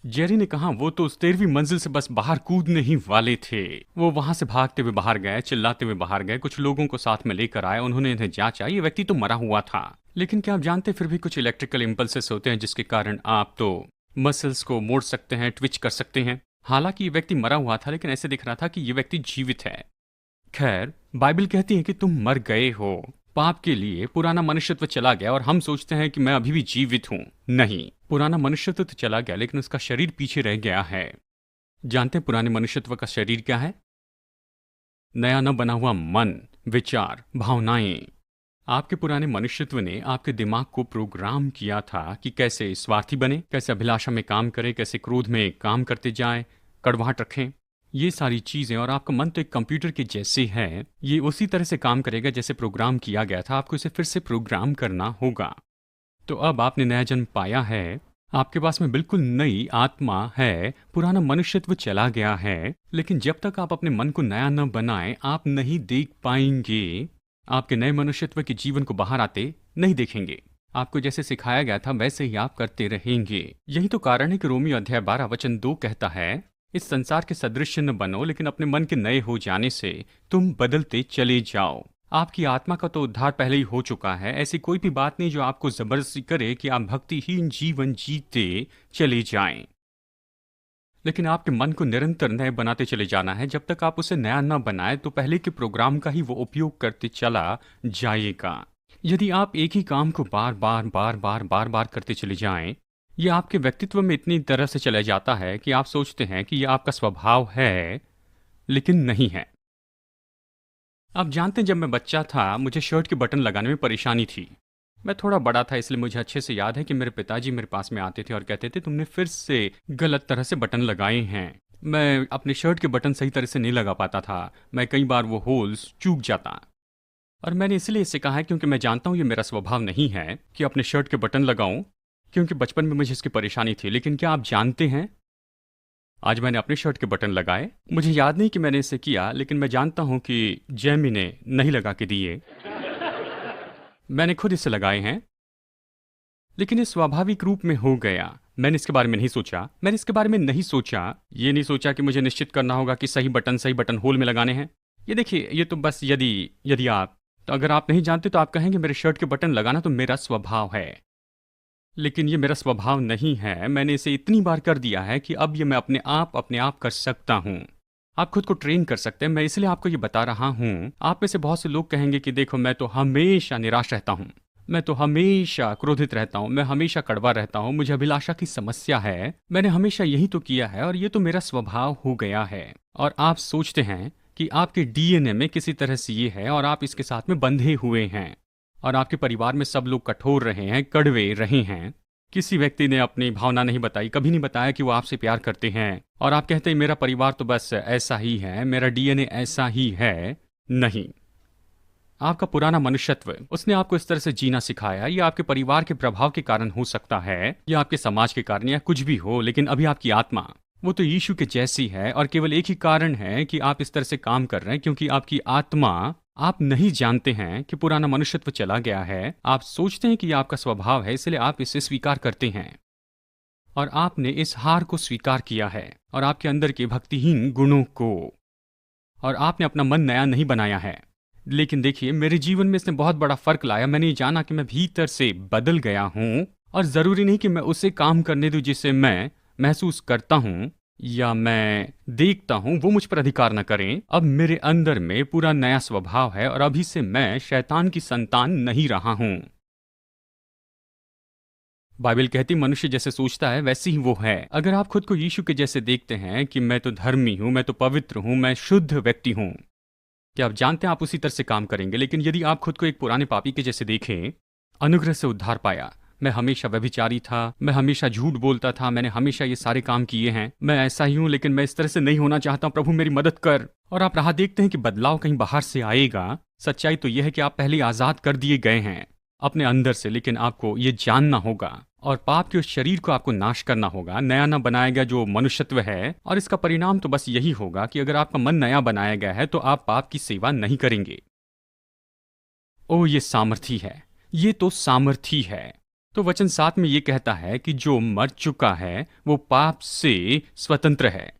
जेरी ने कहा, वो तो उस 13वीं मंजिल से बस बाहर कूदने ही वाले थे। वो वहां से भागते हुए बाहर गए, चिल्लाते हुए बाहर गए, कुछ लोगों को साथ में लेकर आए, उन्होंने इन्हें जांचा, ये व्यक्ति तो मरा हुआ था। लेकिन क्या आप जानते, फिर भी कुछ इलेक्ट्रिकल इम्पल्सेस होते हैं जिसके कारण आप तो मसल्स को मोड़ सकते हैं, ट्विच कर सकते हैं। हालांकि ये व्यक्ति मरा हुआ था, लेकिन ऐसे दिख रहा था कि ये व्यक्ति जीवित है। खैर, बाइबल कहती है कि तुम मर गए हो पाप के लिए, पुराना मनुष्यत्व चला गया, और हम सोचते हैं कि मैं अभी भी जीवित हूं। नहीं, पुराना मनुष्यत्व तो चला गया, लेकिन उसका शरीर पीछे रह गया है। जानते हैं पुराने मनुष्यत्व का शरीर क्या है? नया न बना हुआ मन, विचार, भावनाएं। आपके पुराने मनुष्यत्व ने आपके दिमाग को प्रोग्राम किया था कि कैसे स्वार्थी बने, कैसे अभिलाषा में काम करें, कैसे क्रोध में काम करते जाएं, कड़वाहट रखें, ये सारी चीजें। और आपका मन तो एक कंप्यूटर के जैसे है, ये उसी तरह से काम करेगा जैसे प्रोग्राम किया गया था। आपको इसे फिर से प्रोग्राम करना होगा। तो अब आपने नया जन्म पाया है, आपके पास में बिल्कुल नई आत्मा है, पुराना मनुष्यत्व चला गया है, लेकिन जब तक आप अपने मन को नया न बनाएं, आप नहीं देख पाएंगे, आपके नए मनुष्यत्व के जीवन को बाहर आते नहीं देखेंगे। आपको जैसे सिखाया गया था वैसे ही आप करते रहेंगे। यही तो कारण है कि रोमियो अध्याय 12 वचन 2 कहता है, इस संसार के सदृश्य न बनो, लेकिन अपने मन के नए हो जाने से तुम बदलते चले जाओ। आपकी आत्मा का तो उद्धार पहले ही हो चुका है। ऐसी कोई भी बात नहीं जो आपको जबरदस्ती करे कि आप भक्तिहीन जीवन जीते चले जाएं। लेकिन आपके मन को निरंतर नए बनाते चले जाना है। जब तक आप उसे नया न बनाए तो पहले के प्रोग्राम का ही वो उपयोग करते चला जाएगा। यदि आप एक ही काम को बार बार बार बार बार बार करते चले जाएं, ये आपके व्यक्तित्व में इतनी तरह से चला जाता है कि आप सोचते हैं कि यह आपका स्वभाव है, लेकिन नहीं है। आप जानते हैं, जब मैं बच्चा था मुझे शर्ट के बटन लगाने में परेशानी थी। मैं थोड़ा बड़ा था, इसलिए मुझे अच्छे से याद है कि मेरे पिताजी मेरे पास में आते थे और कहते थे तुमने फिर से गलत तरह से बटन लगाए हैं। मैं अपने शर्ट के बटन सही तरह से नहीं लगा पाता था। मैं कई बार वो होल्स चूक जाता। और मैंने इसलिए इसे कहा है क्योंकि मैं जानता हूँ ये मेरा स्वभाव नहीं है कि अपने शर्ट के बटन लगाऊं, क्योंकि बचपन में मुझे इसकी परेशानी थी। लेकिन क्या आप जानते हैं, आज मैंने अपने शर्ट के बटन लगाए। मुझे याद नहीं कि मैंने इसे किया, लेकिन मैं जानता हूं कि जैमी ने नहीं लगा के दिए, मैंने खुद इसे लगाए हैं। लेकिन ये स्वाभाविक रूप में हो गया। मैंने इसके बारे में नहीं सोचा। मैंने इसके बारे में नहीं सोचा, ये नहीं सोचा कि मुझे निश्चित करना होगा कि सही बटन होल में लगाने हैं। ये देखिए, ये तो बस यदि यदि आप तो अगर आप नहीं जानते तो आप कहेंगे मेरे शर्ट के बटन लगाना तो मेरा स्वभाव है। लेकिन ये मेरा स्वभाव नहीं है। मैंने इसे इतनी बार कर दिया है कि अब ये मैं अपने आप कर सकता हूँ। आप खुद को ट्रेन कर सकते हैं। मैं इसलिए आपको ये बता रहा हूँ। आप में से बहुत से लोग कहेंगे कि देखो, मैं तो हमेशा निराश रहता हूँ, मैं तो हमेशा क्रोधित रहता हूँ, मैं हमेशा कड़वा रहता हूँ, मुझे अभिलाषा की समस्या है, मैंने हमेशा यही तो किया है और ये तो मेरा स्वभाव हो गया है। और आप सोचते हैं कि आपके डीएनए में किसी तरह से ये है और आप इसके साथ में बंधे हुए हैं। और आपके परिवार में सब लोग कठोर रहे हैं, कड़वे रहे हैं। किसी व्यक्ति ने अपनी भावना नहीं बताई, कभी नहीं बताया कि वो आपसे प्यार करते हैं। और आप कहते हैं मेरा परिवार तो बस ऐसा ही है, मेरा डीएनए ऐसा ही है। नहीं, आपका पुराना मनुष्यत्व, उसने आपको इस तरह से जीना सिखाया। ये आपके परिवार के प्रभाव के कारण हो सकता है, या आपके समाज के कारण, या कुछ भी हो, लेकिन अभी आपकी आत्मा वो तो यीशु के जैसी है। और केवल एक ही कारण है कि आप इस तरह से काम कर रहे हैं, क्योंकि आपकी आत्मा, आप नहीं जानते हैं कि पुराना मनुष्यत्व चला गया है। आप सोचते हैं कि यह आपका स्वभाव है, इसलिए आप इसे स्वीकार करते हैं। और आपने इस हार को स्वीकार किया है और आपके अंदर के भक्तिहीन गुणों को, और आपने अपना मन नया नहीं बनाया है। लेकिन देखिए, मेरे जीवन में इसने बहुत बड़ा फर्क लाया। मैंने ये जाना कि मैं भीतर से बदल गया हूं, और जरूरी नहीं कि मैं उसे काम करने दूं जिसे मैं महसूस करता हूं या मैं देखता हूं वो मुझ पर अधिकार न करें। अब मेरे अंदर में पूरा नया स्वभाव है और अभी से मैं शैतान की संतान नहीं रहा हूं। बाइबल कहती मनुष्य जैसे सोचता है वैसे ही वो है। अगर आप खुद को यीशु के जैसे देखते हैं कि मैं तो धर्मी हूं, मैं तो पवित्र हूं, मैं शुद्ध व्यक्ति हूं, क्या आप जानते हैं आप उसी तरह से काम करेंगे। लेकिन यदि आप खुद को एक पुराने पापी के जैसे देखें, अनुग्रह से उद्धार पाया, मैं हमेशा व्यभिचारी था, मैं हमेशा झूठ बोलता था, मैंने हमेशा ये सारे काम किए हैं, मैं ऐसा ही हूं, लेकिन मैं इस तरह से नहीं होना चाहता, प्रभु मेरी मदद कर। और आप राह देखते हैं कि बदलाव कहीं बाहर से आएगा। सच्चाई तो यह है कि आप पहले आजाद कर दिए गए हैं अपने अंदर से, लेकिन आपको ये जानना होगा और पाप के उस शरीर को आपको नाश करना होगा। नया ना बनाया गया जो मनुष्यत्व है, और इसका परिणाम तो बस यही होगा कि अगर आपका मन नया बनाया गया है तो आप पाप की सेवा नहीं करेंगे। ओ, ये सामर्थी है, ये तो सामर्थी है। तो वचन 7 में ये कहता है कि जो मर चुका है वो पाप से स्वतंत्र है।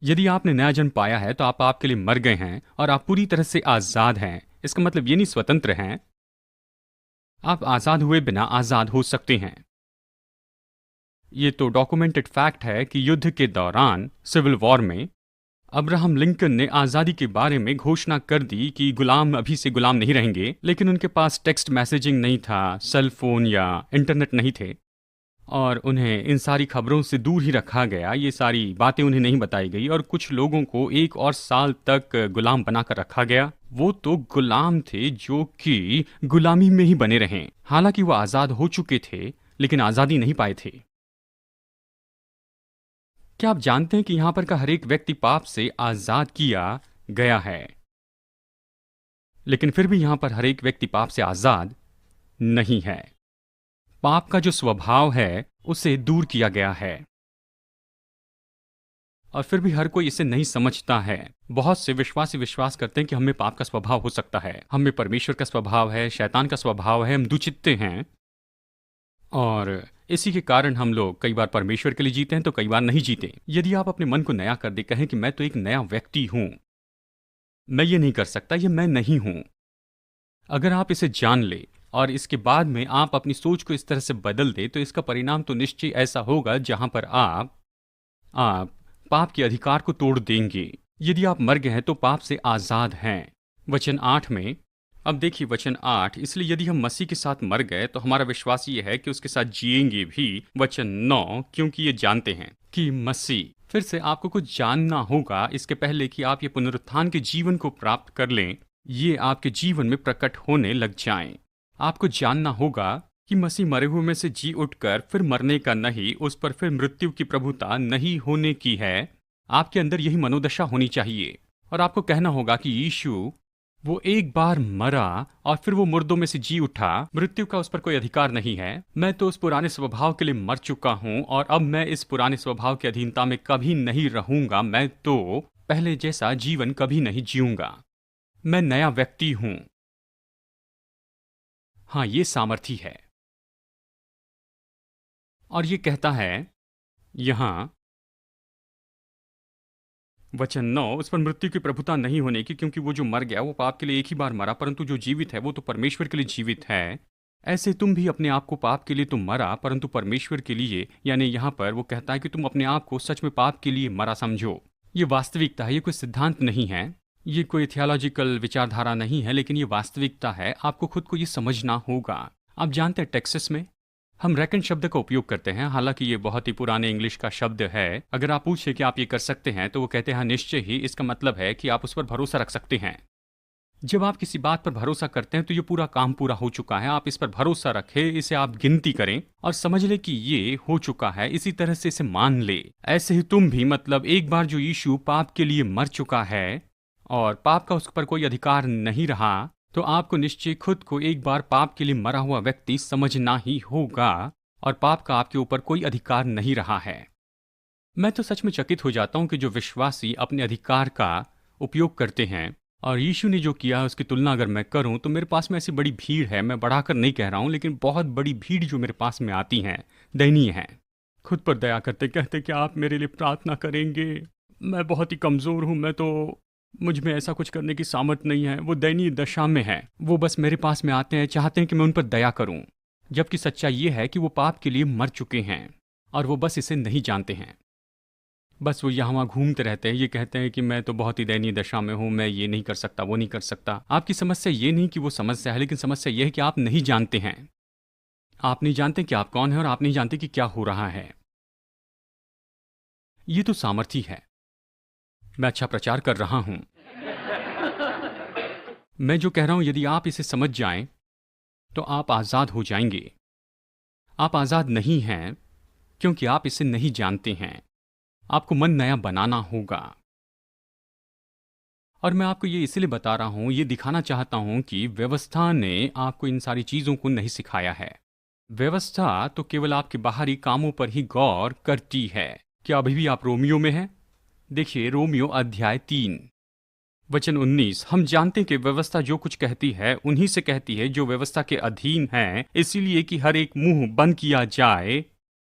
यदि आपने नया जन्म पाया है तो आप पाप के लिए मर गए हैं और आप पूरी तरह से आजाद हैं। इसका मतलब ये नहीं स्वतंत्र हैं, आप आजाद हुए बिना आजाद हो सकते हैं। ये तो डॉक्यूमेंटेड फैक्ट है कि युद्ध के दौरान सिविल वॉर में अब्राहम लिंकन ने आज़ादी के बारे में घोषणा कर दी कि गुलाम अभी से गुलाम नहीं रहेंगे। लेकिन उनके पास टेक्स्ट मैसेजिंग नहीं था, सेल फोन या इंटरनेट नहीं थे, और उन्हें इन सारी खबरों से दूर ही रखा गया। ये सारी बातें उन्हें नहीं बताई गई और कुछ लोगों को 1 और साल तक गुलाम बनाकर रखा गया। वो तो गुलाम थे जो कि गुलामी में ही बने रहें। हालांकि वो आज़ाद हो चुके थे, लेकिन आज़ादी नहीं पाए थे। क्या आप जानते हैं कि यहां पर का हर एक व्यक्ति पाप से आजाद किया गया है, लेकिन फिर भी यहां पर हर एक व्यक्ति पाप से आजाद नहीं है। पाप का जो स्वभाव है उसे दूर किया गया है, और फिर भी हर कोई इसे नहीं समझता है। बहुत से विश्वासी विश्वास करते हैं कि हमें पाप का स्वभाव हो सकता है, हमें परमेश्वर का स्वभाव है, शैतान का स्वभाव है, हम दुचित्ते हैं, और इसी के कारण हम लोग कई बार परमेश्वर के लिए जीते हैं तो कई बार नहीं जीते। यदि आप अपने मन को नया कर दे, कहें कि मैं तो एक नया व्यक्ति हूं, मैं ये नहीं कर सकता, ये मैं नहीं हूं। अगर आप इसे जान ले और इसके बाद में आप अपनी सोच को इस तरह से बदल दे, तो इसका परिणाम तो निश्चय ऐसा होगा जहां पर आप आप पाप के अधिकार को तोड़ देंगे। यदि आप मर गए हैं तो पाप से आज़ाद हैं। वचन 8 में, अब देखिए वचन 8, इसलिए यदि हम मसीह के साथ मर गए तो हमारा विश्वास ये है कि उसके साथ जिएंगे भी। वचन 9, क्योंकि ये जानते हैं कि मसीह, फिर से आपको कुछ जानना होगा इसके पहले कि आप ये पुनरुत्थान के जीवन को प्राप्त कर लें, ये आपके जीवन में प्रकट होने लग जाएं। आपको जानना होगा कि मसीह मरे हुए में से जी उठकर फिर मरने का नहीं, उस पर फिर मृत्यु की प्रभुता नहीं होने की है। आपके अंदर यही मनोदशा होनी चाहिए और आपको कहना होगा कि यीशु, वो एक बार मरा और फिर वो मुर्दों में से जी उठा, मृत्यु का उस पर कोई अधिकार नहीं है। मैं तो उस पुराने स्वभाव के लिए मर चुका हूं और अब मैं इस पुराने स्वभाव की अधीनता में कभी नहीं रहूंगा। मैं तो पहले जैसा जीवन कभी नहीं जीऊंगा। मैं नया व्यक्ति हूं। हाँ, ये सामर्थी है। और ये कहता है यहां वचन 9, उस पर मृत्यु की प्रभुता नहीं होने की, क्योंकि वो जो मर गया वो पाप के लिए एक ही बार मरा, परंतु जो जीवित है वो तो परमेश्वर के लिए जीवित है। ऐसे तुम भी अपने आप को पाप के लिए तो मरा परंतु परमेश्वर के लिए, यानी यहाँ पर वो कहता है कि तुम अपने आप को सच में पाप के लिए मरा समझो। ये वास्तविकता है, ये कोई सिद्धांत नहीं है, ये कोई थियोलॉजिकल विचारधारा नहीं है, लेकिन ये वास्तविकता है। आपको खुद को ये समझना होगा। आप जानते हैं टेक्सास में हम रेकन शब्द का उपयोग करते हैं, हालांकि ये बहुत ही पुराने इंग्लिश का शब्द है। अगर आप पूछे कि आप ये कर सकते हैं तो वो कहते हैं हाँ, निश्चय ही। इसका मतलब है कि आप उस पर भरोसा रख सकते हैं। जब आप किसी बात पर भरोसा करते हैं तो ये पूरा काम पूरा हो चुका है। आप इस पर भरोसा रखें, इसे आप गिनती करें और समझ ले कि ये हो चुका है, इसी तरह से इसे मान ले। ऐसे ही तुम भी, मतलब एक बार जो यीशु पाप के लिए मर चुका है और पाप का उस पर कोई अधिकार नहीं रहा, तो आपको निश्चय खुद को एक बार पाप के लिए मरा हुआ व्यक्ति समझना ही होगा और पाप का आपके ऊपर कोई अधिकार नहीं रहा है। मैं तो सच में चकित हो जाता हूं कि जो विश्वासी अपने अधिकार का उपयोग करते हैं और यीशु ने जो किया उसकी तुलना अगर मैं करूं तो मेरे पास में ऐसी बड़ी भीड़ है, मैं बढ़ाकर नहीं कह रहा हूं, लेकिन बहुत बड़ी भीड़ जो मेरे पास में आती हैं, दयनीय है। खुद पर दया करते कहते कि आप मेरे लिए प्रार्थना करेंगे, मैं बहुत ही कमज़ोर हूं, मैं तो, मुझ में ऐसा कुछ करने की सामर्थ नहीं है। वो दयनीय दशा में है। वो बस मेरे पास में आते हैं, चाहते हैं कि मैं उन पर दया करूं, जबकि सच्चाई ये है कि वो पाप के लिए मर चुके हैं और वो बस इसे नहीं जानते हैं। बस वो यहाँ वहाँ घूमते रहते हैं, ये कहते हैं कि मैं तो बहुत ही दयनीय दशा में हूँ, मैं ये नहीं कर सकता, वो नहीं कर सकता। आपकी समस्या ये नहीं कि वो समस्या है, लेकिन समस्या ये है कि आप नहीं जानते हैं। आप नहीं जानते कि आप कौन हैं और आप नहीं जानते कि क्या हो रहा है। ये तो सामर्थी है। मैं अच्छा प्रचार कर रहा हूं। मैं जो कह रहा हूं, यदि आप इसे समझ जाएं तो आप आजाद हो जाएंगे। आप आजाद नहीं हैं क्योंकि आप इसे नहीं जानते हैं। आपको मन नया बनाना होगा। और मैं आपको ये इसलिए बता रहा हूं, ये दिखाना चाहता हूं कि व्यवस्था ने आपको इन सारी चीजों को नहीं सिखाया है। व्यवस्था तो केवल आपके बाहरी कामों पर ही गौर करती है। क्या अभी भी आप रोमियो में हैं? देखिए रोमियो अध्याय 3 वचन 19, हम जानते हैं कि व्यवस्था जो कुछ कहती है उन्हीं से कहती है जो व्यवस्था के अधीन है, इसीलिए कि हर एक मुंह बंद किया जाए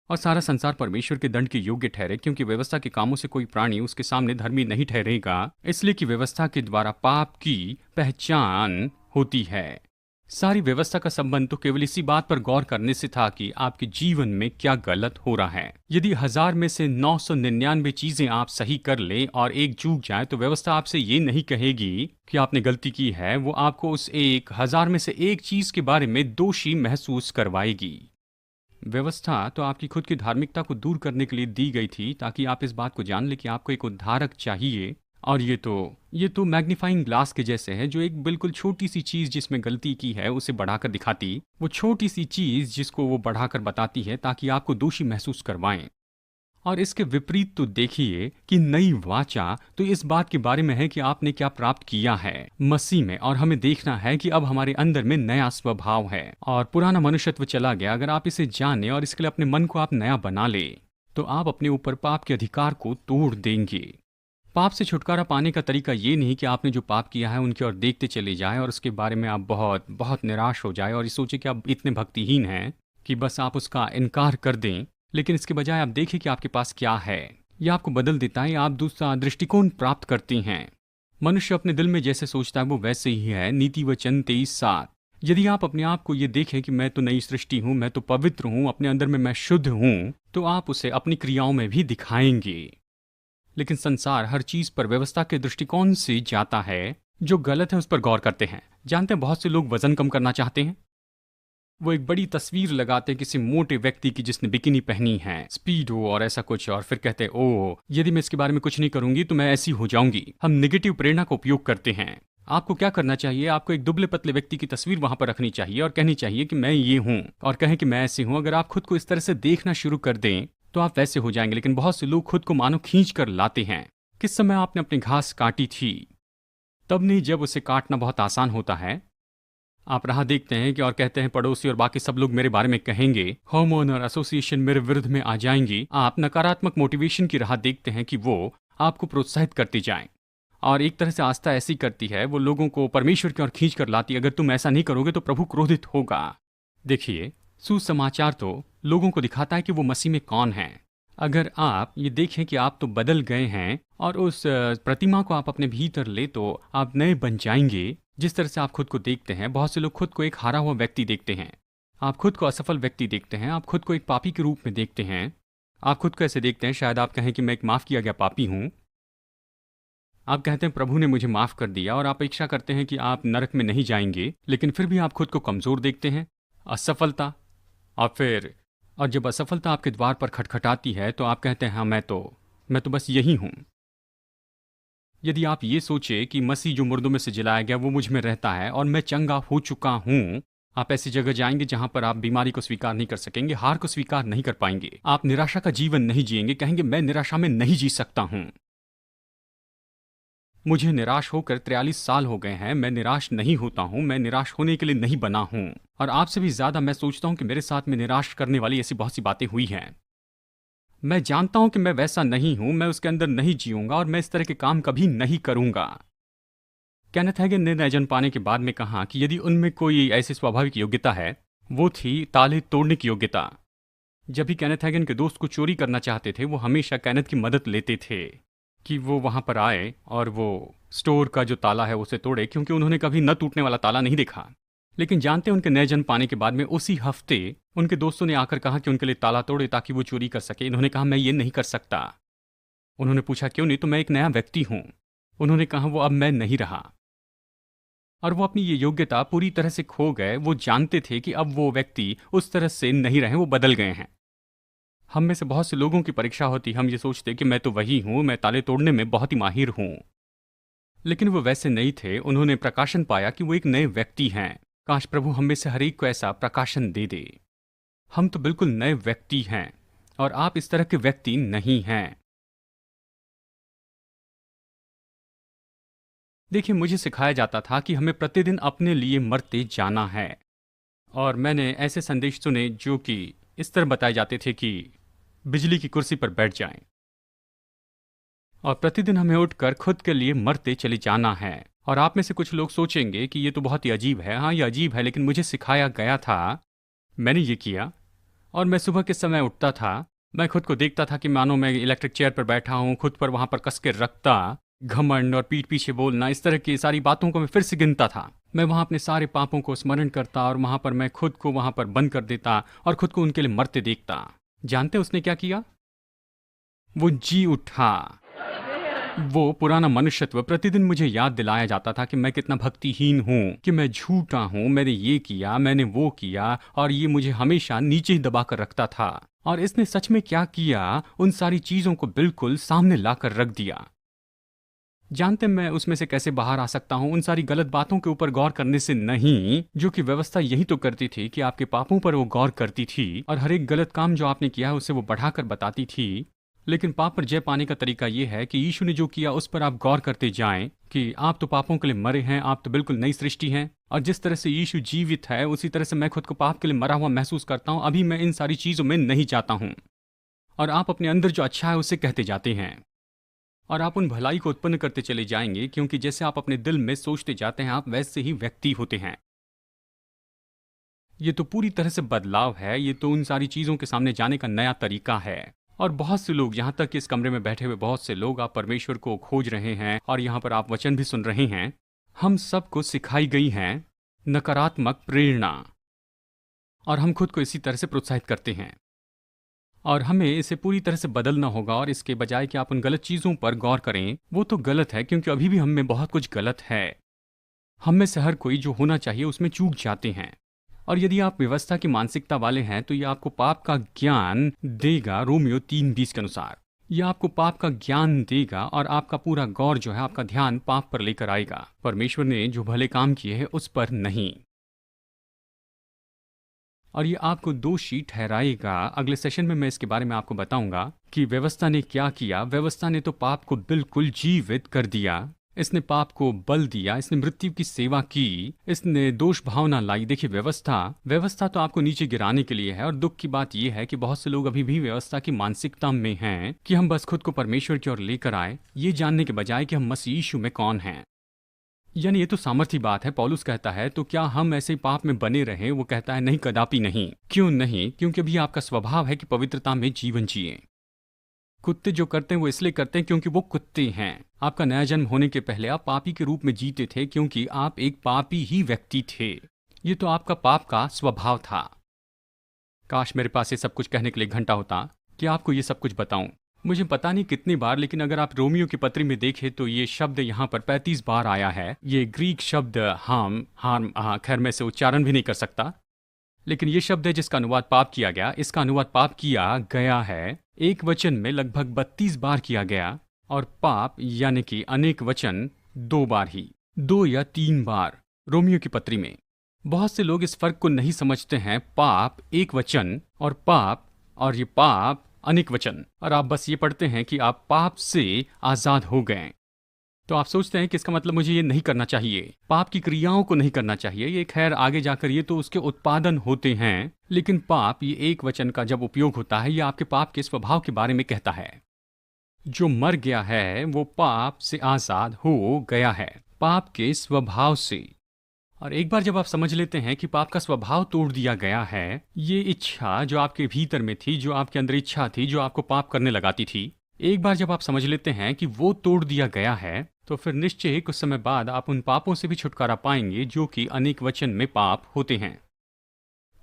और सारा संसार परमेश्वर के दंड के योग्य ठहरे, क्योंकि व्यवस्था के कामों से कोई प्राणी उसके सामने धर्मी नहीं ठहरेगा, इसलिए कि व्यवस्था के द्वारा पाप की पहचान होती है। सारी व्यवस्था का संबंध तो केवल इसी बात पर गौर करने से था कि आपके जीवन में क्या गलत हो रहा है। यदि 1000 में से 999 चीजें आप सही कर लें और एक चूक जाए तो व्यवस्था आपसे ये नहीं कहेगी कि आपने गलती की है, वो आपको उस 1000 में से एक चीज के बारे में दोषी महसूस करवाएगी। व्यवस्था तो आपकी खुद की धार्मिकता को दूर करने के लिए दी गई थी, ताकि आप इस बात को जान लें कि आपको एक उद्धारक चाहिए। और ये तो मैग्नीफाइंग ग्लास के जैसे है, जो एक बिल्कुल छोटी सी चीज जिसमें गलती की है उसे बढ़ाकर दिखाती, वो छोटी सी चीज जिसको वो बढ़ाकर बताती है ताकि आपको दोषी महसूस करवाएं। और इसके विपरीत तो देखिए कि नई वाचा तो इस बात के बारे में है कि आपने क्या प्राप्त किया है मसीह में, और हमें देखना है कि अब हमारे अंदर में नया स्वभाव है और पुराना मनुष्यत्व चला गया। अगर आप इसे जाने और इसके लिए अपने मन को आप नया बना ले तो आप अपने ऊपर पाप के अधिकार को तोड़ देंगे। पाप से छुटकारा पाने का तरीका ये नहीं कि आपने जो पाप किया है उनकी ओर देखते चले जाएं और उसके बारे में आप बहुत बहुत निराश हो जाए और ये सोचे कि आप इतने भक्तिहीन हैं कि बस आप उसका इनकार कर दें, लेकिन इसके बजाय आप देखें कि आपके पास क्या है। यह आपको बदल देता है, आप दूसरा दृष्टिकोण प्राप्त करते हैं। मनुष्य अपने दिल में जैसे सोचता है वो वैसे ही है। नीति वचन 23:7। यदि आप अपने आप को ये देखें कि मैं तो नई सृष्टि हूँ, मैं तो पवित्र हूँ, अपने अंदर में मैं शुद्ध हूँ, तो आप उसे अपनी क्रियाओं में भी दिखाएंगे। लेकिन संसार हर चीज पर व्यवस्था के दृष्टिकोण से जाता है। जो गलत है उस पर गौर करते हैं। जानते हैं, बहुत से लोग वजन कम करना चाहते हैं। वो एक बड़ी तस्वीर लगाते हैं किसी मोटे व्यक्ति की जिसने बिकिनी पहनी है, स्पीड हो और ऐसा कुछ, और फिर कहते हैं ओह, यदि मैं इसके बारे में कुछ नहीं करूंगी तो मैं ऐसी हो जाऊंगी। हम नेगेटिव प्रेरणा का उपयोग करते हैं। आपको क्या करना चाहिए? आपको एक दुबले पतले व्यक्ति की तस्वीर वहां पर रखनी चाहिए और कहनी चाहिए कि मैं ये हूं, और कहें कि मैं ऐसी हूं। अगर आप खुद को इस तरह से देखना शुरू कर दें तो आप वैसे हो जाएंगे। लेकिन बहुत से लोग खुद को मानो खींच कर लाते हैं। किस समय आपने अपनी घास काटी थी? तब नहीं जब उसे काटना बहुत आसान होता है। आप राह देखते हैं कि और कहते हैं पड़ोसी और बाकी सब लोग मेरे बारे में कहेंगे, होम और एसोसिएशन मेरे विरुद्ध में आ जाएंगी। आप नकारात्मक मोटिवेशन की राह देखते हैं कि वो आपको प्रोत्साहित करती जाएं। और एक तरह से आस्था ऐसी करती है, वो लोगों को परमेश्वर की ओर खींच कर लाती है। अगर तुम ऐसा नहीं करोगे तो प्रभु क्रोधित होगा। देखिए, सुसमाचार तो लोगों को दिखाता है कि वो मसीह में कौन है। अगर आप ये देखें कि आप तो बदल गए हैं और उस प्रतिमा को आप अपने भीतर ले तो आप नए बन जाएंगे। जिस तरह से आप खुद को देखते हैं, बहुत से लोग खुद को एक हारा हुआ व्यक्ति देखते हैं। आप खुद को असफल व्यक्ति देखते हैं। आप खुद को एक पापी के रूप में देखते हैं। आप खुद को ऐसे देखते हैं, शायद आप कहें कि मैं एक माफ़ किया गया पापी हूँ। आप कहते हैं प्रभु ने मुझे माफ़ कर दिया, और आप अपेक्षा करते हैं कि आप नरक में नहीं जाएंगे। लेकिन फिर भी आप खुद को कमज़ोर देखते हैं, असफलता। और जब असफलता आपके द्वार पर खटखटाती है तो आप कहते हैं हाँ, मैं तो बस यही हूँ। यदि आप ये सोचे कि मसीह जो मुर्दों में से जिलाया गया वो मुझ में रहता है और मैं चंगा हो चुका हूँ, आप ऐसी जगह जाएंगे जहां पर आप बीमारी को स्वीकार नहीं कर सकेंगे, हार को स्वीकार नहीं कर पाएंगे। आप निराशा का जीवन नहीं जिएंगे, कहेंगे मैं निराशा में नहीं जी सकता हूं। मुझे निराश होकर 43 साल हो गए हैं, मैं निराश नहीं होता हूं, मैं निराश होने के लिए नहीं बना हूं। और आपसे भी ज्यादा मैं सोचता हूं कि मेरे साथ में निराश करने वाली ऐसी बहुत सी बातें हुई हैं। मैं जानता हूं कि मैं वैसा नहीं हूं, मैं उसके अंदर नहीं जीऊंगा और मैं इस तरह के काम कभी नहीं करूंगा। केनेथ हैगन ने नए जन्म पाने के बाद में कहा कि यदि उनमें कोई ऐसी स्वाभाविक योग्यता है, वो थी ताले तोड़ने की योग्यता। जब भी केनेथ हैगन के दोस्त को चोरी करना चाहते थे, वो हमेशा केनेथ की मदद लेते थे कि वो वहां पर आए और वो स्टोर का जो ताला है उसे तोड़े, क्योंकि उन्होंने कभी न टूटने वाला ताला नहीं देखा। लेकिन जानते हैं, उनके नए जन्म पाने के बाद में उसी हफ्ते उनके दोस्तों ने आकर कहा कि उनके लिए ताला तोड़े ताकि वो चोरी कर सके। इन्होंने कहा मैं ये नहीं कर सकता। उन्होंने पूछा क्यों नहीं? तो मैं एक नया व्यक्ति हूं। उन्होंने कहा वो अब मैं नहीं रहा। और वो अपनी ये योग्यता पूरी तरह से खो गए। वो जानते थे कि अब वो व्यक्ति उस तरह से नहीं रहे, वो बदल गए हैं। हम में से बहुत से लोगों की परीक्षा होती, हम ये सोचते कि मैं तो वही हूं, मैं ताले तोड़ने में बहुत ही माहिर हूं। लेकिन वो वैसे नहीं थे। उन्होंने प्रकाशन पाया कि वो एक नए व्यक्ति हैं। काश प्रभु हम में से हर एक को ऐसा प्रकाशन दे दे। हम तो बिल्कुल नए व्यक्ति हैं और आप इस तरह के व्यक्ति नहीं हैं। देखिए, मुझे सिखाया जाता था कि हमें प्रतिदिन अपने लिए मरते जाना है। और मैंने ऐसे संदेश सुने जो कि इस तरह बताए जाते थे कि बिजली की कुर्सी पर बैठ जाएं और प्रतिदिन हमें उठकर खुद के लिए मरते चले जाना है। और आप में से कुछ लोग सोचेंगे कि ये तो बहुत ही अजीब है। हाँ, ये अजीब है, लेकिन मुझे सिखाया गया था, मैंने ये किया। और मैं सुबह के समय उठता था, मैं खुद को देखता था कि मानो मैं इलेक्ट्रिक चेयर पर बैठा हूँ, खुद पर वहाँ पर कस के रखता, घमंड और पीठ पीछे बोलना, इस तरह की सारी बातों को मैं फिर से गिनता था। मैं वहाँ अपने सारे पापों को स्मरण करता और वहाँ पर मैं खुद को वहाँ पर बंद कर देता और खुद को उनके लिए मरते देखता। जानते उसने क्या किया? वो जी उठा। वो पुराना मनुष्यत्व प्रतिदिन मुझे याद दिलाया जाता था कि मैं कितना भक्तिहीन हूँ, कि मैं झूठा हूँ, मैंने ये किया, मैंने वो किया, और ये मुझे हमेशा नीचे ही दबा कर रखता था। और इसने सच में क्या किया? उन सारी चीजों को बिल्कुल सामने लाकर रख दिया। जानते मैं उसमें से कैसे बाहर आ सकता हूँ? उन सारी गलत बातों के ऊपर गौर करने से नहीं, जो कि व्यवस्था यही तो करती थी कि आपके पापों पर वो गौर करती थी और हर एक गलत काम जो आपने किया है उसे वो बढ़ाकर बताती थी। लेकिन पाप पर जय पाने का तरीका ये है कि यीशु ने जो किया उस पर आप गौर करते जाएं कि आप तो पापों के लिए मरे हैं, आप तो बिल्कुल नई सृष्टि हैं। और जिस तरह से यीशु जीवित है उसी तरह से मैं खुद को पाप के लिए मरा हुआ महसूस करता हूँ। अभी मैं इन सारी चीज़ों में नहीं जाता हूँ। और आप अपने अंदर जो अच्छा है उसे कहते जाते हैं और आप उन भलाई को उत्पन्न करते चले जाएंगे, क्योंकि जैसे आप अपने दिल में सोचते जाते हैं आप वैसे ही व्यक्ति होते हैं। ये तो पूरी तरह से बदलाव है। ये तो उन सारी चीज़ों के सामने जाने का नया तरीका है। और बहुत से लोग, यहाँ तक कि इस कमरे में बैठे हुए बहुत से लोग, आप परमेश्वर को खोज रहे हैं और यहाँ पर आप वचन भी सुन रहे हैं। हम सबको सिखाई गई हैं नकारात्मक प्रेरणा और हम खुद को इसी तरह से प्रोत्साहित करते हैं। और हमें इसे पूरी तरह से बदलना होगा, और इसके बजाय कि आप उन गलत चीज़ों पर गौर करें, वो तो गलत है क्योंकि अभी भी हम में बहुत कुछ गलत है। हम में से हर कोई जो होना चाहिए उसमें चूक जाते हैं। और यदि आप व्यवस्था की मानसिकता वाले हैं तो यह आपको पाप का ज्ञान देगा, रोमियो 3:20 के अनुसार। यह आपको पाप का ज्ञान देगा और आपका पूरा गौर जो है, आपका ध्यान पाप पर लेकर आएगा, परमेश्वर ने जो भले काम किए हैं उस पर नहीं। और ये आपको दोषी ठहराएगा। अगले सेशन में मैं इसके बारे में आपको बताऊंगा कि व्यवस्था ने क्या किया। व्यवस्था ने तो पाप को बिल्कुल जीवित कर दिया। इसने पाप को बल दिया, इसने मृत्यु की सेवा की, इसने दोष भावना लाई। देखिए, व्यवस्था तो आपको नीचे गिराने के लिए है, और दुख की बात यह है कि बहुत से लोग अभी भी व्यवस्था की मानसिकता में हैं कि हम बस खुद को परमेश्वर की ओर लेकर आए, ये जानने के बजाय कि हम मसीह यीशु में कौन हैं। यानी ये तो सामर्थ्य बात है। पौलुस कहता है, तो क्या हम ऐसे पाप में बने रहें? वो कहता है, नहीं, कदापि नहीं। क्यों नहीं? क्योंकि अभी आपका स्वभाव है कि पवित्रता में जीवन जिए। कुत्ते जो करते हैं वो इसलिए करते हैं क्योंकि वो कुत्ते हैं। आपका नया जन्म होने के पहले आप पापी के रूप में जीते थे क्योंकि आप एक पापी ही व्यक्ति थे। ये तो आपका पाप का स्वभाव था। काश मेरे पास ये सब कुछ कहने के लिए घंटा होता कि आपको ये सब कुछ बताऊं। मुझे पता नहीं कितनी बार, लेकिन अगर आप रोमियो की पत्री में देखें तो ये शब्द यहाँ पर 35 बार आया है। ये ग्रीक शब्द खैर मैं इसे उच्चारण भी नहीं कर सकता, लेकिन ये शब्द है जिसका अनुवाद पाप किया गया। इसका अनुवाद पाप किया गया है एक वचन में लगभग 32 बार किया गया, और पाप यानी कि अनेक वचन 2 बार ही, 2 या 3 बार रोमियो की पत्री में। बहुत से लोग इस फर्क को नहीं समझते हैं, पाप एक वचन और ये पाप अनेक वचन, और आप बस ये पढ़ते हैं कि आप पाप से आजाद हो गए। तो आप सोचते हैं कि इसका मतलब मुझे ये नहीं करना चाहिए, पाप की क्रियाओं को नहीं करना चाहिए। ये खैर आगे जाकर ये तो उसके उत्पादन होते हैं, लेकिन पाप, ये एक वचन का जब उपयोग होता है, ये आपके पाप के स्वभाव के बारे में कहता है। जो मर गया है वो पाप से आजाद हो गया है, पाप के स्वभाव से। और एक बार जब आप समझ लेते हैं कि पाप का स्वभाव तोड़ दिया गया है, ये इच्छा जो आपके भीतर में थी, जो आपके अंदर इच्छा थी, जो आपको पाप करने लगाती थी, एक बार जब आप समझ लेते हैं कि वो तोड़ दिया गया है, तो फिर निश्चय ही कुछ समय बाद आप उन पापों से भी छुटकारा पाएंगे जो कि अनेक वचन में पाप होते हैं।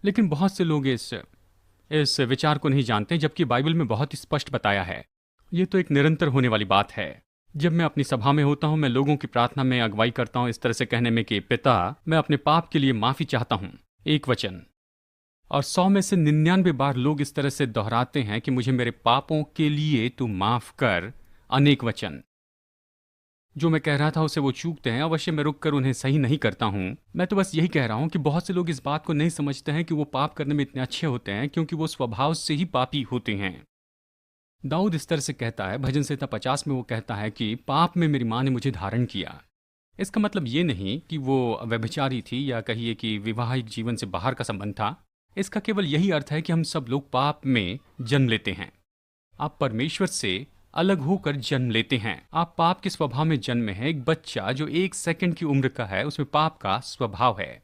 लेकिन बहुत से लोग इस विचार को नहीं जानते, जबकि बाइबल में बहुत ही स्पष्ट बताया है। ये तो एक निरंतर होने वाली बात है। जब मैं अपनी सभा में होता हूं, मैं लोगों की प्रार्थना में अगुवाई करता हूं, इस तरह से कहने में कि पिता, मैं अपने पाप के लिए माफी चाहता हूं, एक वचन। और 100 में से 99 बार लोग इस तरह से दोहराते हैं कि मुझे मेरे पापों के लिए तू माफ कर, अनेक वचन। जो मैं कह रहा था उसे वो चूकते हैं। अवश्य मैं रुक कर उन्हें सही नहीं करता हूं। मैं तो बस यही कह रहा हूं कि बहुत से लोग इस बात को नहीं समझते हैं कि वो पाप करने में इतने अच्छे होते हैं क्योंकि वो स्वभाव से ही पापी होते हैं। दाऊद इस तरह से कहता है, भजन संहिता 50 में वो कहता है कि पाप में मेरी माँ ने मुझे धारण किया। इसका मतलब ये नहीं कि वो व्यभिचारी थी, या कहिए कि विवाहिक जीवन से बाहर का संबंध था। इसका केवल यही अर्थ है कि हम सब लोग पाप में जन्म लेते हैं। आप परमेश्वर से अलग होकर जन्म लेते हैं। आप पाप के स्वभाव में जन्मे हैं। एक बच्चा जो 1 सेकंड की उम्र का है, उसमें पाप का स्वभाव है।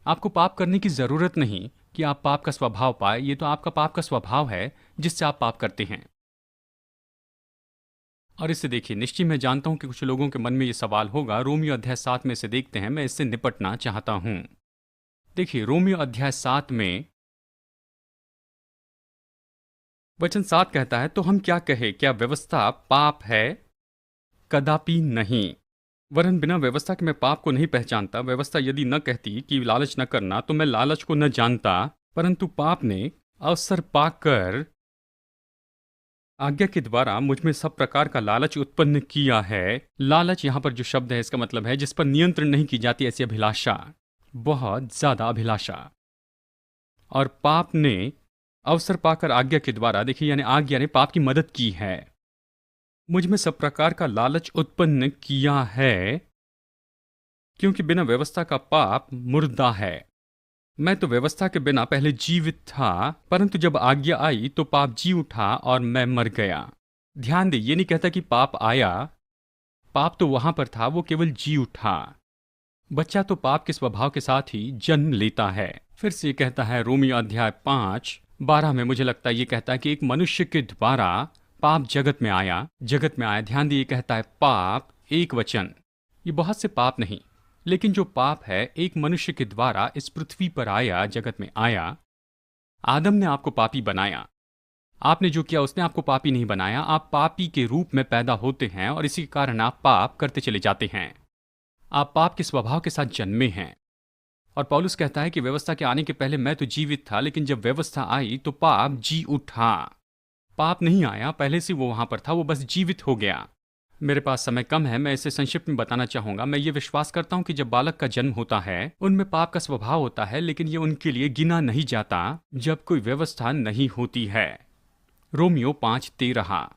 आपको पाप करने की जरूरत नहीं कि आप पाप का स्वभाव पाए। ये तो आपका पाप का स्वभाव है जिससे आप पाप करते हैं। और इससे देखिए, निश्चय मैं जानता हूं कि कुछ लोगों के मन में ये सवाल होगा। रोमियो अध्याय 7 में से देखते हैं, मैं इससे निपटना चाहता हूं। देखिए, रोमियो अध्याय 7 में वचन 7 कहता है, तो हम क्या कहें? क्या व्यवस्था पाप है? कदापि नहीं। वरन बिना व्यवस्था के मैं पाप को नहीं पहचानता। व्यवस्था यदि न कहती कि लालच न करना, तो मैं लालच को न जानता। परंतु पाप ने अवसर पाकर आज्ञा के द्वारा मुझ में सब प्रकार का लालच उत्पन्न किया है। लालच यहाँ पर जो शब्द है, इसका मतलब है जिस पर नियंत्रण नहीं की जाती ऐसी अभिलाषा, बहुत ज्यादा अभिलाषा। और पाप ने अवसर पाकर आज्ञा के द्वारा, देखिए यानी आज्ञा ने पाप की मदद की है, मुझ में सब प्रकार का लालच उत्पन्न किया है। क्योंकि बिना व्यवस्था का पाप मुर्दा है। मैं तो व्यवस्था के बिना पहले जीवित था, परंतु जब आज्ञा आई तो पाप जी उठा और मैं मर गया। ध्यान दे, ये नहीं कहता कि पाप आया, पाप तो वहां पर था, वो केवल जी उठा। बच्चा तो पाप के स्वभाव के साथ ही जन्म लेता है। फिर से कहता है रोमियो अध्याय 5:12 में, मुझे लगता है ये कहता है कि एक मनुष्य के द्वारा पाप जगत में आया। ध्यान दिए, कहता है पाप एक वचन। ये बहुत से पाप नहीं, लेकिन जो पाप है एक मनुष्य के द्वारा इस पृथ्वी पर आया, जगत में आया। आदम ने आपको पापी बनाया। आपने जो किया उसने आपको पापी नहीं बनाया। आप पापी के रूप में पैदा होते हैं और इसी के कारण आप पाप करते चले जाते हैं। आप पाप के स्वभाव के साथ जन्मे हैं। और पौलुस कहता है कि व्यवस्था के आने के पहले मैं तो जीवित था, लेकिन जब व्यवस्था आई तो पाप जी उठा। पाप नहीं आया, पहले से वो वहां पर था, वो बस जीवित हो गया। मेरे पास समय कम है, मैं इसे संक्षिप्त में बताना चाहूंगा। मैं ये विश्वास करता हूं कि जब बालक का जन्म होता है उनमें पाप का स्वभाव होता है, लेकिन ये उनके लिए गिना नहीं जाता जब कोई व्यवस्था नहीं होती है। रोमियो 5:13।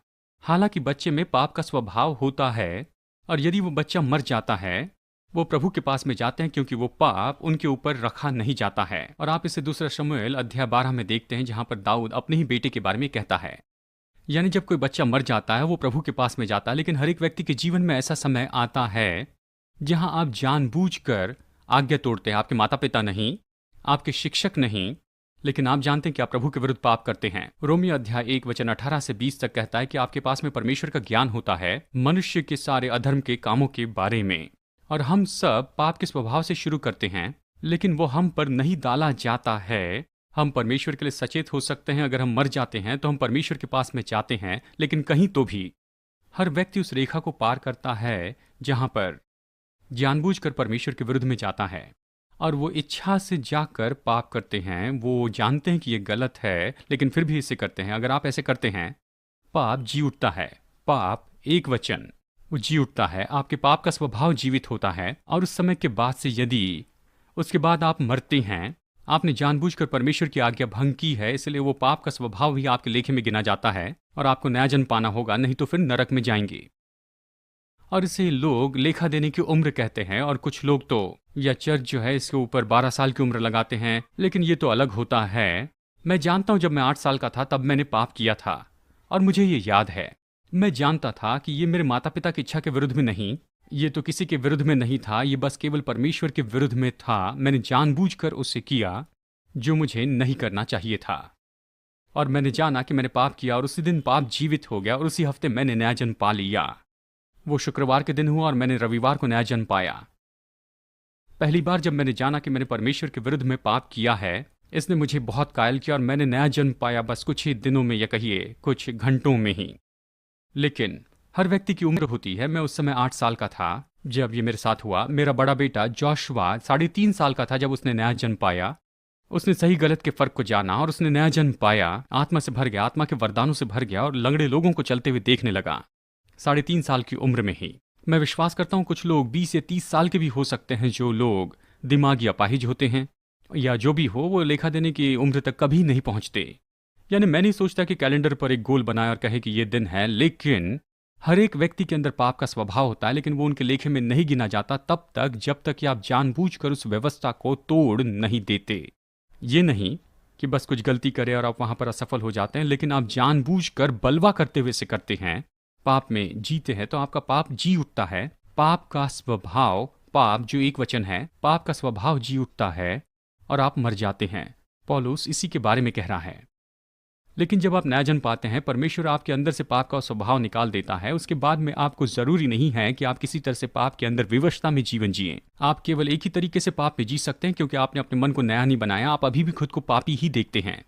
हालांकि बच्चे में पाप का स्वभाव होता है और यदि वो बच्चा मर जाता है वो प्रभु के पास में जाते हैं, क्योंकि वो पाप उनके ऊपर रखा नहीं जाता है। और आप इसे दूसरा शमूएल अध्याय 12 में देखते हैं, जहां पर दाऊद अपने ही बेटे के बारे में कहता है। यानी जब कोई बच्चा मर जाता है वो प्रभु के पास में जाता है, लेकिन हर एक व्यक्ति के जीवन में ऐसा समय आता है जहां आप जानबूझकर आज्ञा तोड़ते हैं। आपके माता पिता नहीं, आपके शिक्षक नहीं, लेकिन आप जानते हैं कि आप प्रभु के विरुद्ध पाप करते हैं। रोमियो अध्याय 1:18 से 20 तक कहता है कि आपके पास में परमेश्वर का ज्ञान होता है मनुष्य के सारे अधर्म के कामों के बारे में। और हम सब पाप के स्वभाव से शुरू करते हैं, लेकिन वो हम पर नहीं डाला जाता है। हम परमेश्वर के लिए सचेत हो सकते हैं। अगर हम मर जाते हैं तो हम परमेश्वर के पास में जाते हैं, लेकिन कहीं तो भी हर व्यक्ति उस रेखा को पार करता है जहां पर जानबूझकर परमेश्वर के विरुद्ध में जाता है और वो इच्छा से जाकर पाप करते हैं। वो जानते हैं कि ये गलत है, लेकिन फिर भी इसे करते हैं। अगर आप ऐसे करते हैं, पाप जी उठता है। पाप एक वचन, वो जी उठता है। आपके पाप का स्वभाव जीवित होता है और उस समय के बाद से यदि उसके बाद आप मरते हैं, आपने जानबूझकर परमेश्वर की आज्ञा भंग की है, इसलिए वो पाप का स्वभाव ही आपके लेखे में गिना जाता है और आपको नया जन्म पाना होगा, नहीं तो फिर नरक में जाएंगे। और इसे लोग लेखा देने की उम्र कहते हैं। और कुछ लोग तो या चर्च जो है इसके ऊपर 12 साल की उम्र लगाते हैं, लेकिन ये तो अलग होता है। मैं जानता हूं जब मैं 8 साल का था तब मैंने पाप किया था और मुझे ये याद है। मैं जानता था कि ये मेरे माता पिता की इच्छा के विरुद्ध में नहीं, ये तो किसी के विरुद्ध में नहीं था, ये बस केवल परमेश्वर के विरुद्ध में था। मैंने जानबूझकर उसे किया जो मुझे नहीं करना चाहिए था। और मैंने जाना कि मैंने पाप किया और उसी दिन पाप जीवित हो गया और उसी हफ्ते मैंने नया जन्म पा लिया। वो शुक्रवार के दिन हुआ और मैंने रविवार को नया जन्म पाया। पहली बार जब मैंने जाना कि मैंने परमेश्वर के विरुद्ध में पाप किया है, इसने मुझे बहुत कायल किया और मैंने नया जन्म पाया बस कुछ ही दिनों में, या कहिए कुछ घंटों में ही। लेकिन हर व्यक्ति की उम्र होती है। मैं उस समय 8 साल का था जब ये मेरे साथ हुआ। मेरा बड़ा बेटा जोशुआ 3.5 साल का था जब उसने नया जन्म पाया। उसने सही गलत के फर्क को जाना और उसने नया जन्म पाया, आत्मा से भर गया, आत्मा के वरदानों से भर गया और लंगड़े लोगों को चलते हुए देखने लगा 3.5 साल की उम्र में ही। मैं विश्वास करता हूँ कुछ लोग 20 या 30 साल के भी हो सकते हैं, जो लोग दिमागी अपाहिज होते हैं या जो भी हो, वो लेखा देने की उम्र तक कभी नहीं पहुंचते। यानी मैं नहीं सोचता कि कैलेंडर पर एक गोल बनाए और कहे कि ये दिन है, लेकिन हर एक व्यक्ति के अंदर पाप का स्वभाव होता है, लेकिन वो उनके लेखे में नहीं गिना जाता तब तक जब तक कि आप जानबूझकर उस व्यवस्था को तोड़ नहीं देते। ये नहीं कि बस कुछ गलती करे और आप वहां पर असफल हो जाते हैं, लेकिन आप जानबूझकर बलवा करते हुए से करते हैं, पाप में जीते हैं, तो आपका पाप जी उठता है। पाप का स्वभाव, पाप जो एक वचन है, पाप का स्वभाव जी उठता है और आप मर जाते हैं। पौलुस इसी के बारे में कह रहा है। लेकिन जब आप नया जन्म पाते हैं, परमेश्वर आपके अंदर से पाप का स्वभाव निकाल देता है। उसके बाद में आपको जरूरी नहीं है कि आप किसी तरह से पाप के अंदर विवशता में जीवन जिए। आप केवल एक ही तरीके से पाप में जी सकते हैं, क्योंकि आपने अपने मन को नया नहीं बनाया। आप अभी भी खुद को पापी ही देखते हैं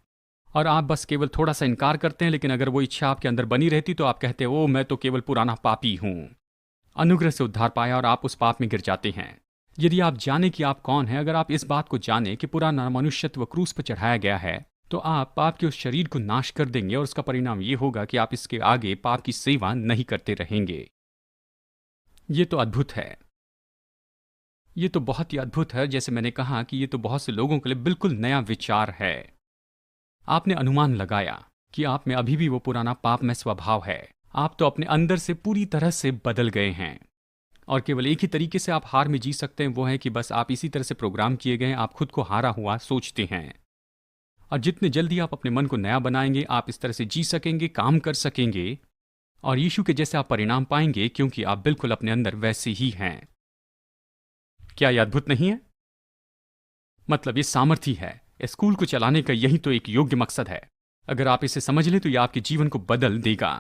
और आप बस केवल थोड़ा सा इनकार करते हैं। लेकिन अगर वो इच्छा आपके अंदर बनी रहती तो आप कहते ओ मैं तो केवल पुराना पापी हूं। अनुग्रह से उद्धार पाया और आप उस पाप में गिर जाते हैं। यदि आप जाने कि आप कौन हैं, अगर आप इस बात को जाने कि पुराना मनुष्यत्व क्रूस पर चढ़ाया गया है, तो आप पाप के उस शरीर को नाश कर देंगे और उसका परिणाम ये होगा कि आप इसके आगे पाप की सेवा नहीं करते रहेंगे। ये तो अद्भुत है। ये तो बहुत ही अद्भुत है। जैसे मैंने कहा कि ये तो बहुत से लोगों के लिए बिल्कुल नया विचार है। आपने अनुमान लगाया कि आप में अभी भी वो पुराना पाप में स्वभाव है। आप तो अपने अंदर से पूरी तरह से बदल गए हैं और केवल एक ही तरीके से आप हार में जी सकते हैं, वो है कि बस आप इसी तरह से प्रोग्राम किए गए हैं। आप खुद को हारा हुआ सोचते हैं और जितने जल्दी आप अपने मन को नया बनाएंगे, आप इस तरह से जी सकेंगे, काम कर सकेंगे और यीशु के जैसे आप परिणाम पाएंगे, क्योंकि आप बिल्कुल अपने अंदर वैसे ही हैं। क्या यह अद्भुत नहीं है? मतलब ये सामर्थ्य है। स्कूल को चलाने का यही तो एक योग्य मकसद है। अगर आप इसे समझ लें तो यह आपके जीवन को बदल देगा।